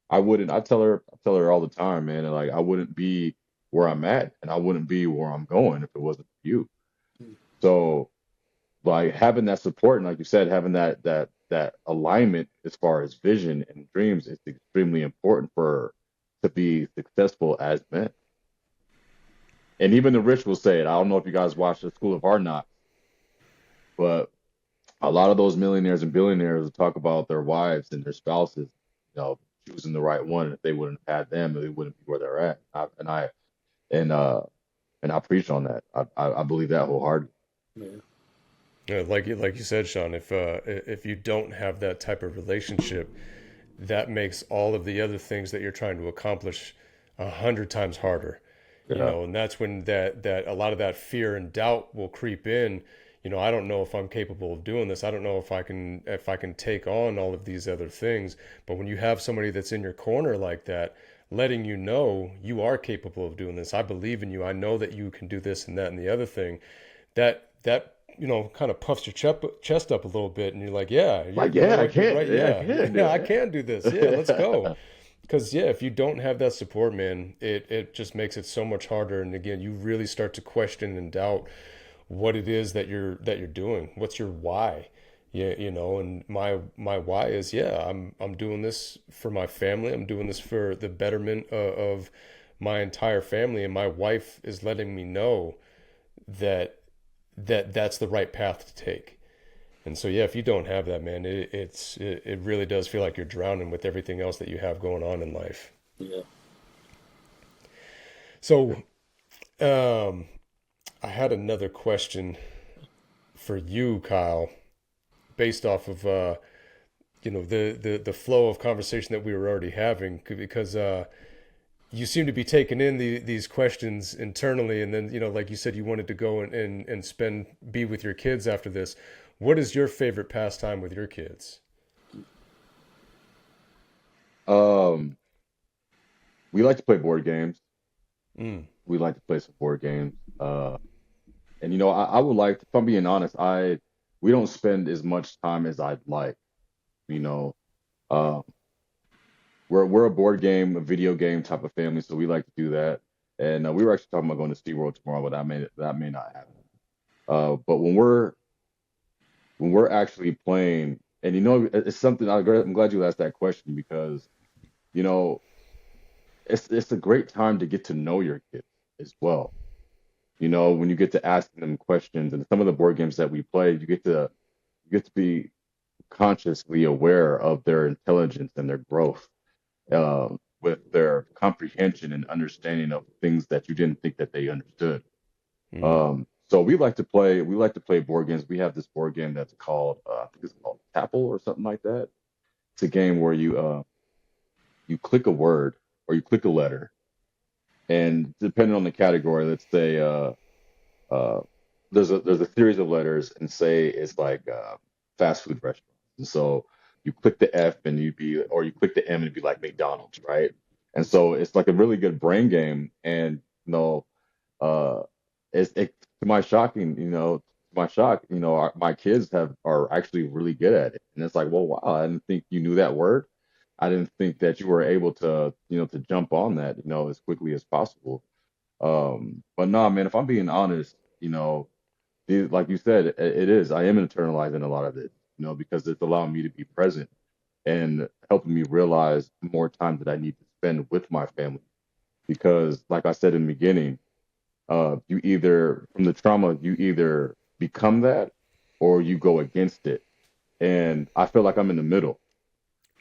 I wouldn't. I tell her all the time, man, and like I wouldn't be where I'm at, and I wouldn't be where I'm going if it wasn't for you. So like having that support and like you said, having that alignment as far as vision and dreams is extremely important for to be successful as men. And even the rich will say it. I don't know if you guys watched the School of Hard Knocks, But a lot of those millionaires and billionaires will talk about their wives and their spouses, choosing the right one. If they wouldn't have had them, they wouldn't be where they're at. And uh and I preach on that. I believe that wholeheartedly. Yeah. Yeah, like you said, Sean, if you don't have that type of relationship, that makes all of the other things that you're trying to accomplish 100 times harder. Yeah. And that's when that a lot of that fear and doubt will creep in. I don't know if I'm capable of doing this. I don't know if I can take on all of these other things. But when you have somebody that's in your corner like that, letting you know you are capable of doing this, I believe in you. I know that you can do this and that and the other thing. That kind of puffs your chest up a little bit, and you're like, yeah, Like, you know yeah, I what, you're can't. right, Yeah, I yeah, can do yeah, I it. can do this, yeah, let's go. Because yeah, if you don't have that support, man, it just makes it so much harder. And again, you really start to question and doubt what it is that you're doing. What's your why? Yeah, and my why is, yeah, I'm doing this for my family. I'm doing this for the betterment of my entire family, and my wife is letting me know that that's the right path to take. And so yeah, if you don't have that, man, it really does feel like you're drowning with everything else that you have going on in life. Yeah. So I had another question for you, Kyle, based off of the flow of conversation that we were already having, because you seem to be taking in these questions internally, and then like you said, you wanted to go and be with your kids after this. What is your favorite pastime with your kids? Um, we like to play board games. Mm, We like to play some board games. And I would like, if I'm being honest, we don't spend as much time as I'd like. You know, uh, we're a board game, a video game type of family, so we like to do that. And we were actually talking about going to SeaWorld tomorrow, but that may not happen. But when we're actually playing, and it's something I'm glad you asked that question because you know it's a great time to get to know your kids as well. When you get to asking them questions, and some of the board games that we play, you get to be consciously aware of their intelligence and their growth, with their comprehension and understanding of things that you didn't think that they understood. mm, So we like to play board games. We have this board game that's called I think it's called Tapple or something like that. It's a game where you click a word or you click a letter, and depending on the category, let's say uh, there's a series of letters, and say it's like fast food restaurants. And so you click the F and or you click the M and it'd be like McDonald's, right? And so it's like a really good brain game. And uh, to my shocking, to my shock, my kids are actually really good at it. And it's like, well, wow, I didn't think you knew that word. I didn't think that you were able to jump on that, as quickly as possible. But no, man, if I'm being honest, like you said, it is. I am internalizing a lot of it, because it's allowing me to be present and helping me realize more time that I need to spend with my family. Because, like I said in the beginning, from the trauma, you either become that or you go against it. And I feel like I'm in the middle.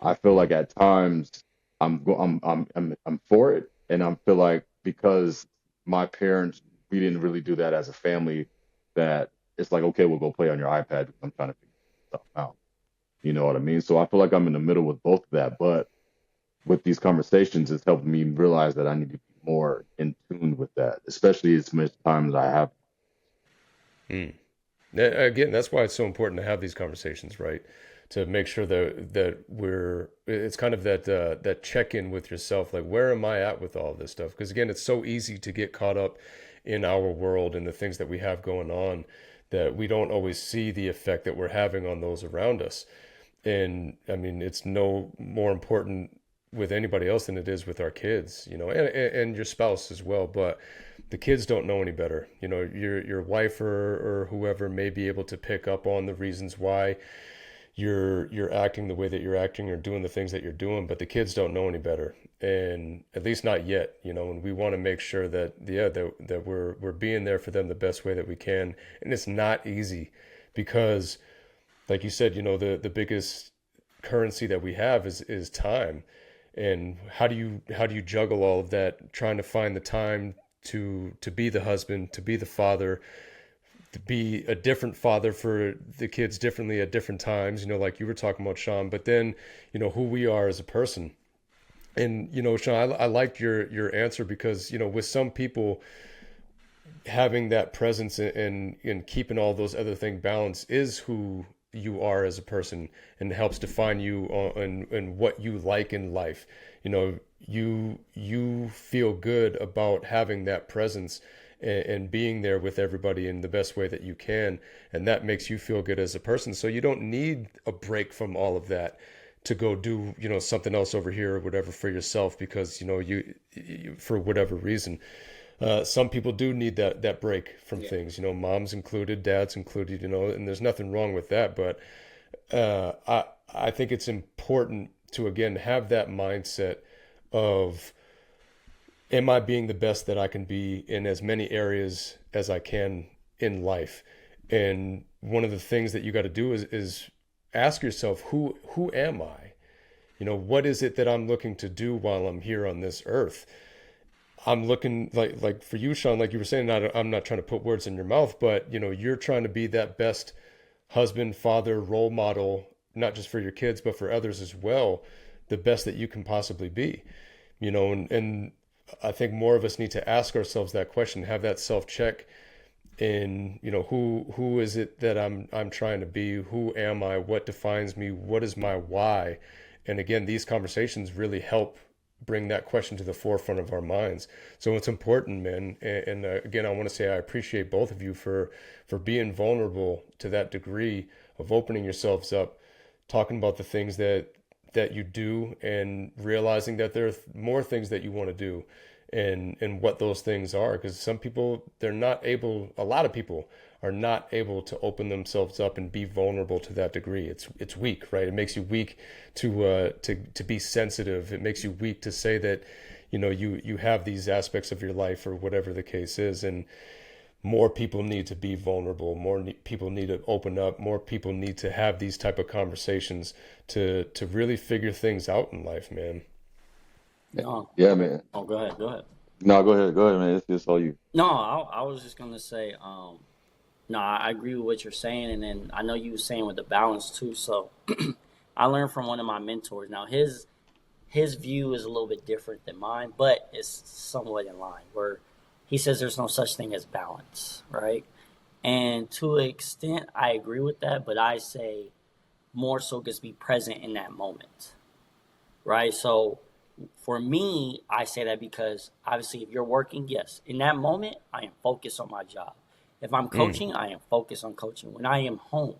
I feel mm, like at times I'm for it, and I feel like because my parents, we didn't really do that as a family, that it's like, okay, we'll go play on your iPad because I'm trying to figure stuff out. You know what I mean? So I feel like I'm in the middle with both of that, but with these conversations, it's helping me realize that I need to be more in tune with that, especially as much time as I have. mm. Again, that's why it's so important to have these conversations, right? To make sure that it's kind of that check in with yourself, like where am I at with all this stuff? Because again, it's so easy to get caught up in our world and the things that we have going on, that we don't always see the effect that we're having on those around us. And I mean, it's no more important with anybody else than it is with our kids, and your spouse as well. But the kids don't know any better. Your wife or whoever may be able to pick up on the reasons why you're acting the way that you're acting or doing the things that you're doing, but the kids don't know any better, and at least not yet. And we want to make sure that, yeah, that we're being there for them the best way that we can. And it's not easy because like you said, the biggest currency that we have is time. And how do you juggle all of that, trying to find the time to be the husband, to be the father, to be a different father for the kids differently at different times, like you were talking about, Sean, but then, who we are as a person. And, Sean, I liked your answer because, with some people, having that presence and keeping all those other things balanced is who you are as a person, and helps define you and what you like in life. You feel good about having that presence and being there with everybody in the best way that you can, and that makes you feel good as a person. So you don't need a break from all of that to go do something else over here or whatever for yourself, because you for whatever reason. Some people do need that break from things, moms included, dads included, and there's nothing wrong with that. But I think it's important to, again, have that mindset of, am I being the best that I can be in as many areas as I can in life? And one of the things that you got to do is ask yourself, who am I? What is it that I'm looking to do while I'm here on this earth? I'm looking like for you, Sean, like you were saying, I'm not trying to put words in your mouth, but you're trying to be that best husband, father, role model, not just for your kids, but for others as well, the best that you can possibly be, and I think more of us need to ask ourselves that question, have that self check in, who is it that I'm trying to be? Who am I? What defines me? What is my why? And again, these conversations really help bring that question to the forefront of our minds. So it's important, man. And again, I want to say I appreciate both of you for being vulnerable to that degree of opening yourselves up, talking about the things that you do, and realizing that there are more things that you want to do, and what those things are. Because some people, a lot of people are not able to open themselves up and be vulnerable to that degree. It's weak, right? It makes you weak to be sensitive. It makes you weak to say that, you have these aspects of your life, or whatever the case is. And more people need to be vulnerable. People need to open up. More people need to have these type of conversations to really figure things out in life, man. No. Yeah, man. Oh, go ahead. Go ahead. No, go ahead, man. It's all you. No, I was just gonna say, no, I agree with what you're saying, and then I know you were saying with the balance too. So I learned from one of my mentors. Now his view is a little bit different than mine, but it's somewhat in line. Where he says there's no such thing as balance, right? And to an extent, I agree with that, but I say more so just be present in that moment, right? So for me, I say that because obviously if you're working, yes, in that moment, I am focused on my job. If I'm coaching, I am focused on coaching. When I am home,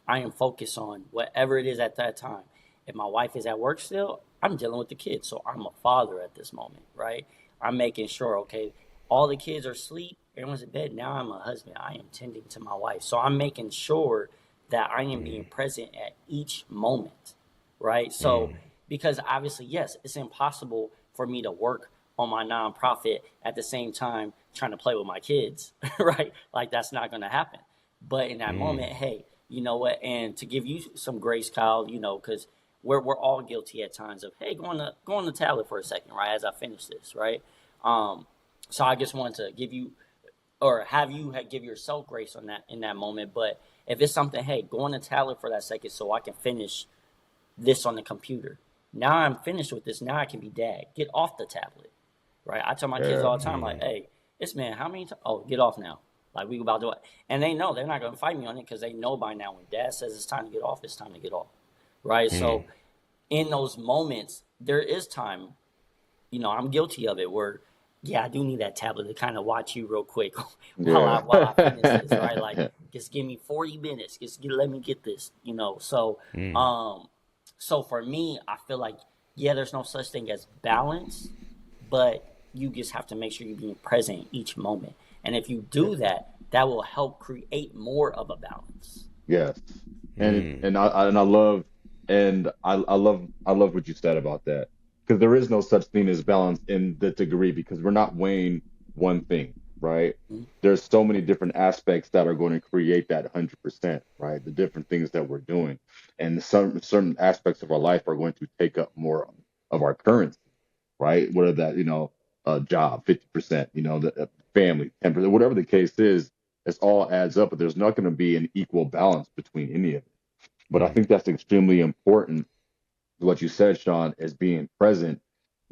I am focused on whatever it is at that time. If my wife is at work still, I'm dealing with the kids. So I'm a father at this moment, right? I'm making sure, okay, all the kids are asleep, everyone's in bed. Now I'm a husband. I am tending to my wife. So I'm making sure that I am being present at each moment, right? So because obviously, yes, it's impossible for me to work on my nonprofit at the same time trying to play with my kids, right? Like that's not going to happen. But in that moment, hey, you know what? And to give you some grace, Kyle, because we're all guilty at times of, hey, go on the tablet for a second, right? As I finish this, right? So I just wanted to give you, or have you give yourself grace on that in that moment. But if it's something, hey, go on the tablet for that second so I can finish this on the computer. Now I'm finished with this. Now I can be dad. Get off the tablet, right? I tell my kids all the time, like, hey, this man, how many times? Oh, get off now. Like, we about to do it. And they know they're not going to fight me on it because they know by now when dad says it's time to get off, it's time to get off, right? So in those moments, there is time, I'm guilty of it where, yeah, I do need that tablet to kind of watch you real quick while I finish this, right? Like, just give me 40 minutes. Let me get this, So, so for me, I feel like, yeah, there's no such thing as balance, but you just have to make sure you're being present in each moment. And if you do that, that will help create more of a balance. Yes, and I love what you said about that, because there is no such thing as balance in the degree, because we're not weighing one thing. right? Mhm. There's so many different aspects that are going to create that 100%, right? The different things that we're doing, and some certain aspects of our life are going to take up more of our currency, right? Whether that, a job, 50%, the family, 10%, whatever the case is, it all adds up, but there's not going to be an equal balance between any of it. But I Mm. think that's extremely important. What you said, Sean, is being present,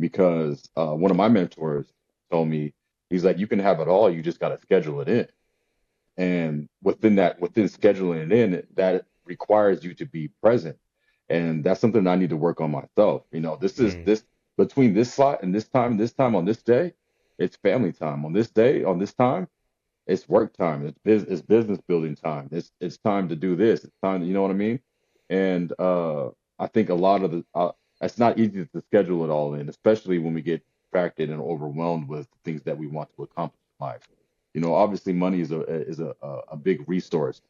because one of my mentors told me, he's like, you can have it all, you just got to schedule it in. And within scheduling it in, that requires you to be present. And that's something I need to work on myself. Mm. This between this slot and this time on this day, it's family time. On this day, on this time, it's work time. It's business building time. It's time to do this. It's time, you know what I mean? And I think a lot of it's not easy to schedule it all in, especially when we get distracted and overwhelmed with things that we want to accomplish in life. Obviously money is a big resource,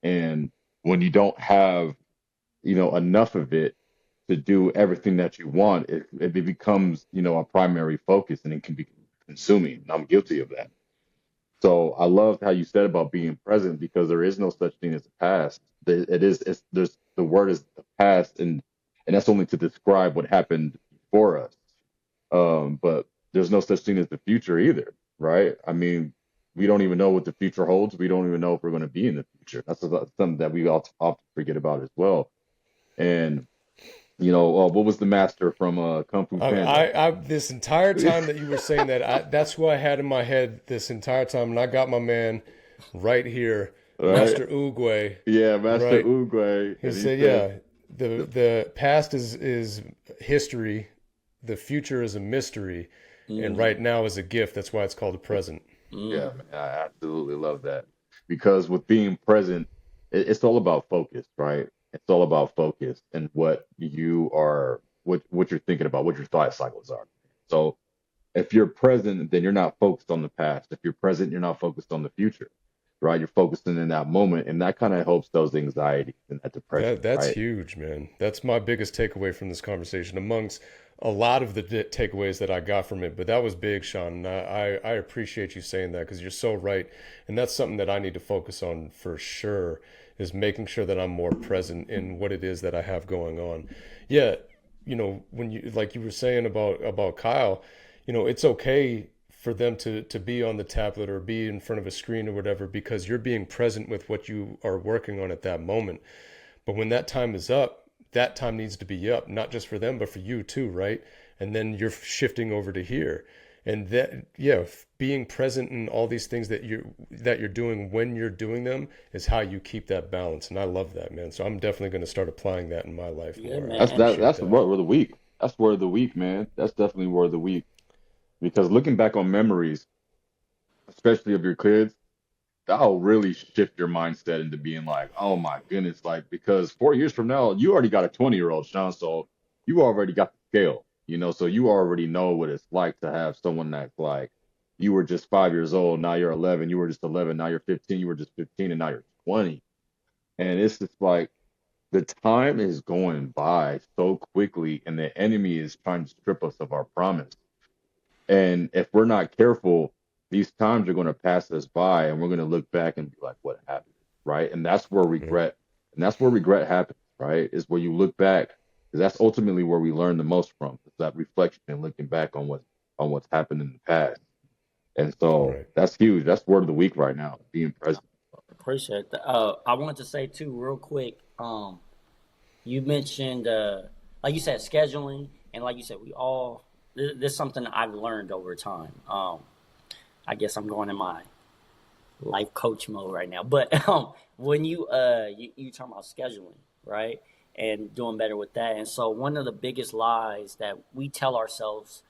and when you don't have, enough of it to do everything that you want, it becomes, a primary focus, and it can be consuming. And I'm guilty of that. So I love how you said about being present, because there is no such thing as the past. There's the word is the past, and that's only to describe what happened before us. But there's no such thing as the future either, right? I mean, we don't even know what the future holds. We don't even know if we're going to be in the future. That's something that we all often forget about as well. And what was the master from Kung Fu Panda? This entire time that you were saying that, that's who I had in my head this entire time, and I got my man right here, Right? Master Oogway, Yeah, Master right? Oogway, He and he said, said, "Yeah, the past is history, the future is a mystery, and Mm. right now is a gift. That's why it's called the present." Yeah, Mm. man, I absolutely love that, because with being present, it's all about focus, right? It's all about focus and what you're thinking about, what your thought cycles are. So if you're present, then you're not focused on the past. If you're present, you're not focused on the future, right? You're focusing in that moment, and that kind of helps those anxieties and that depression, That's right? huge, man. That's my biggest takeaway from this conversation, amongst a lot of the takeaways that I got from it. But that was big, Sean. And I appreciate you saying that, because you're so right, and that's something that I need to focus on for sure. Is making sure that I'm more present in what it is that I have going on. Yeah, when you, like you were saying about Kyle, it's okay for them to be on the tablet or be in front of a screen or whatever, because you're being present with what you are working on at that moment. But when that time is up, that time needs to be up, not just for them, but for you too, right? And then you're shifting over to here. And that, yeah, being present in all these things that you're doing when you're doing them is how you keep that balance. And I love that, man. So I'm definitely going to start applying that in my life Yeah, more. I That's man. that. appreciate That's the that. word of the week. That's word of the week, man. That's definitely word of the week. Because looking back on memories, especially of your kids, that'll really shift your mindset into being like, oh my goodness, like, because 4 years from now, you already got a 20-year-old, Sean, so you already got the scale, so you already know what it's like to have someone that's like, you were just 5 years old, now you're 11, you were just 11, now you're 15, you were just 15, and now you're 20. And it's just like, the time is going by so quickly, and the enemy is trying to strip us of our promise. And if we're not careful, these times are going to pass us by, and we're going to look back and be like, what happened? Right. Yeah. And that's where regret happens, right? Is where you look back, because that's ultimately where we learn the most from. It's that reflection and looking back on what's happened in the past. And so Right. that's huge. That's word of the week right now, being present. Appreciate that. I wanted to say too, real quick. You mentioned, like you said, scheduling, and like you said, we all. This is something I've learned over time. I guess I'm going in my life coach mode right now. But when you talk about scheduling, right, and doing better with that, and so one of the biggest lies that we tell ourselves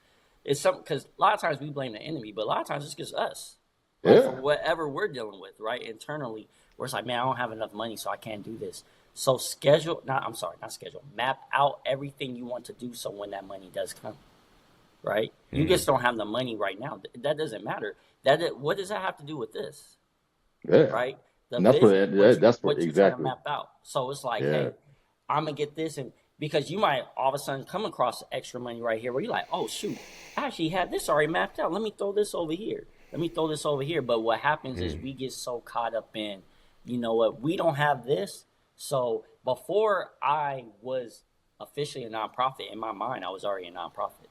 is something, because a lot of times we blame the enemy, but a lot of times it's just us, right, for Yeah. whatever we're dealing with, right, internally. Where it's like, man, I don't have enough money, so I can't do this. So schedule, not I'm sorry, not schedule. Map out everything you want to do, so when that money does come, right, you Mm. just don't have the money right now. That doesn't matter. What does that have to do with this? Yeah. Right? The And that's what, vision, that's what, what you trying to exactly. map out. So it's like, Yeah. hey, I'm gonna get this, and because you might all of a sudden come across extra money right here, where you're like, oh shoot, I actually had this already mapped out. Let me throw this over here. let me throw this over here. But what happens is we get so caught up in, you know what, we don't have this. So before I was officially a nonprofit, in my mind, I was already a nonprofit.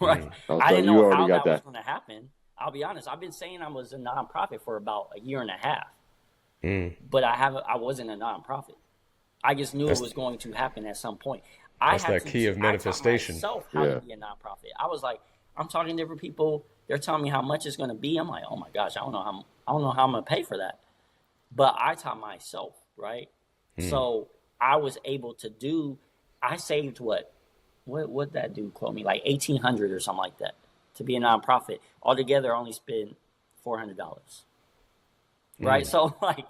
Right? Oh, I so didn't you know already how got that was that. going to happen. I'll be honest. I've been saying I was a nonprofit for about a year and a half, but I wasn't a nonprofit. I just knew it That's was going to happen at some point. that's that key of I taught manifestation. myself how to Yeah. be a nonprofit. I was like, I'm talking to different people. They're telling me how much it's going to be. I'm like, oh my gosh, I don't know how I'm going to pay for that. But I taught myself, right? So I was able to do. I saved what that dude quote me, like 1,800 or something like that, to be a nonprofit. Altogether, I only spent $400. Right? So like,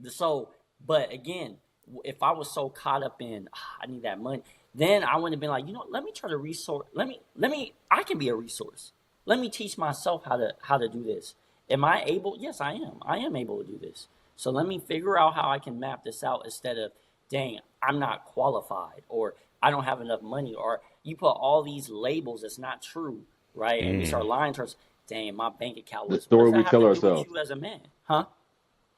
so, but again, if I was so caught up in I need that money, then I would have been like, you know, let me try to resource. I can be a resource. Let me teach myself how to do this. Am I able? Yes, I am. I am able to do this. So let me figure out how I can map this out instead of, dang, I'm not qualified, or I don't have enough money, or you put all these labels that's not true, right? And we start lying to ourselves. Dang, my bank account The was. What story does we that have tell to do with ourselves. you as a man, huh?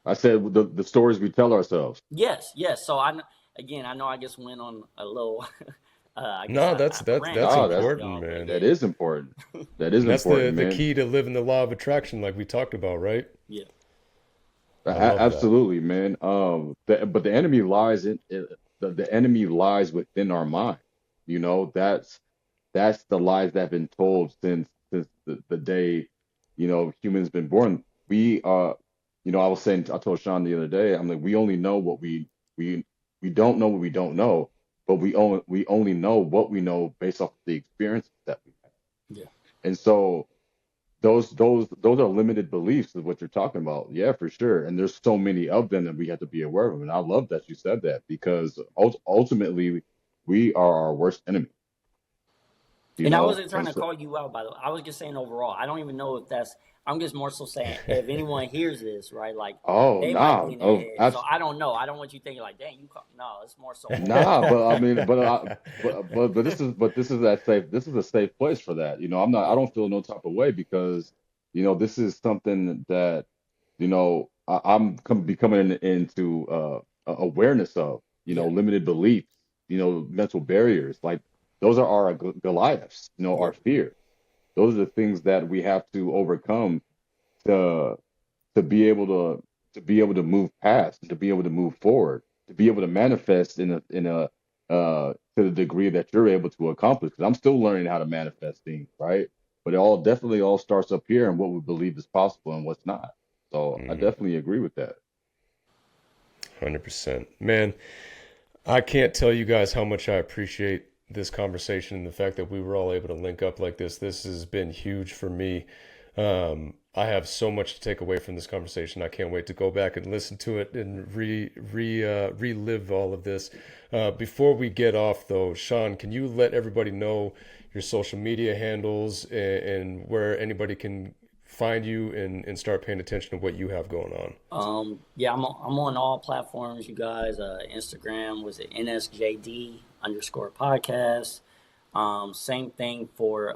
I said the stories we tell ourselves. Yes, yes. So I know I just went on a little, I guess No, a rant that's there No, with that's important, y'all, but man. that yeah, is important. That is And that's important, the man. key to living the law of attraction, like we talked about, right? yeah, I love that. Absolutely, man. But the enemy lies the enemy lies within our mind. You know, that's the lies that have been told since the day, humans been born. We I was saying, I told Sean the other day, I'm like, we only know what we we don't know what we don't know, but we only know what we know based off the experiences that we have. yeah. And so those are limited beliefs of what you're talking about. Yeah, for sure. And there's so many of them that we have to be aware of. And I love that you said that, because ultimately we are our worst enemy, you And I know? wasn't trying And to so, call you out, by the way. I was just saying overall. I don't even know if that's. I'm just more so saying if anyone hears this, right? Like oh, they might be nah, in their oh, head. So I don't know. I don't want you thinking like, dang, no. It's more so nah, overall. but I mean, this is a safe place for that. I Yeah, don't feel no type of way, because, this is something that, becoming into awareness of, yeah, limited beliefs, mental barriers. Like, those are our Goliaths, yeah, our fear. Those are the things that we have to overcome to to be able to move past, to be able to move forward, to be able to manifest to the degree that you're able to accomplish. Because I'm still learning how to manifest things, right? But it all definitely all starts up here, and what we believe is possible and what's not. So I definitely agree with that. 100%. Man, I can't tell you guys how much I appreciate this conversation and the fact that we were all able to link up like this. This has been huge for me. I have so much to take away from this conversation. I can't wait to go back and listen to it and relive all of this. Before we get off, though, Shawn, can you let everybody know your social media handles and where anybody can find you and start paying attention to what you have going on? yeah. I'm on all platforms, you guys. Instagram was it NSJD underscore podcast. Same thing for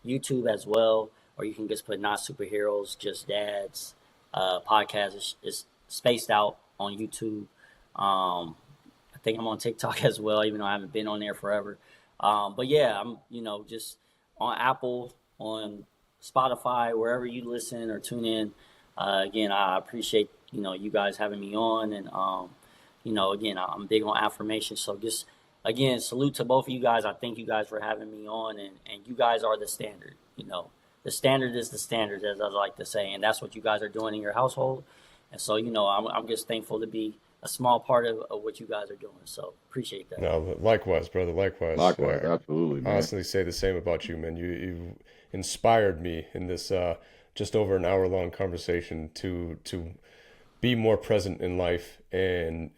YouTube as well, or you can just put not superheroes, just dads. Podcast is spaced out on YouTube. I think I'm on TikTok as well, even though I haven't been on there forever. But yeah, I'm just on Apple, on Spotify, wherever you listen or tune in. Again, I appreciate you guys having me on, and again, I'm big on affirmation. So just again, salute to both of you guys. I thank you guys for having me on, and you guys are the standard. The standard is the standard, as I like to say, and that's what you guys are doing in your household. And so I'm just thankful to be a small part of what you guys are doing. So appreciate that. No, likewise, brother. Likewise. Likewise, absolutely, man. Honestly, say the same about you, man. You inspired me in this just over an hour long conversation to be more present in life and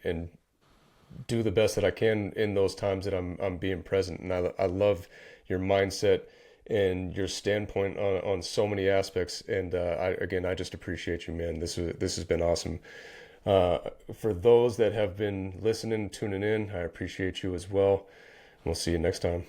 do the best that I can in those times that I'm being present. And I love your mindset and your standpoint on so many aspects. And I just appreciate you, man. This has been awesome. For those that have been listening, tuning in, I appreciate you as well. We'll see you next time.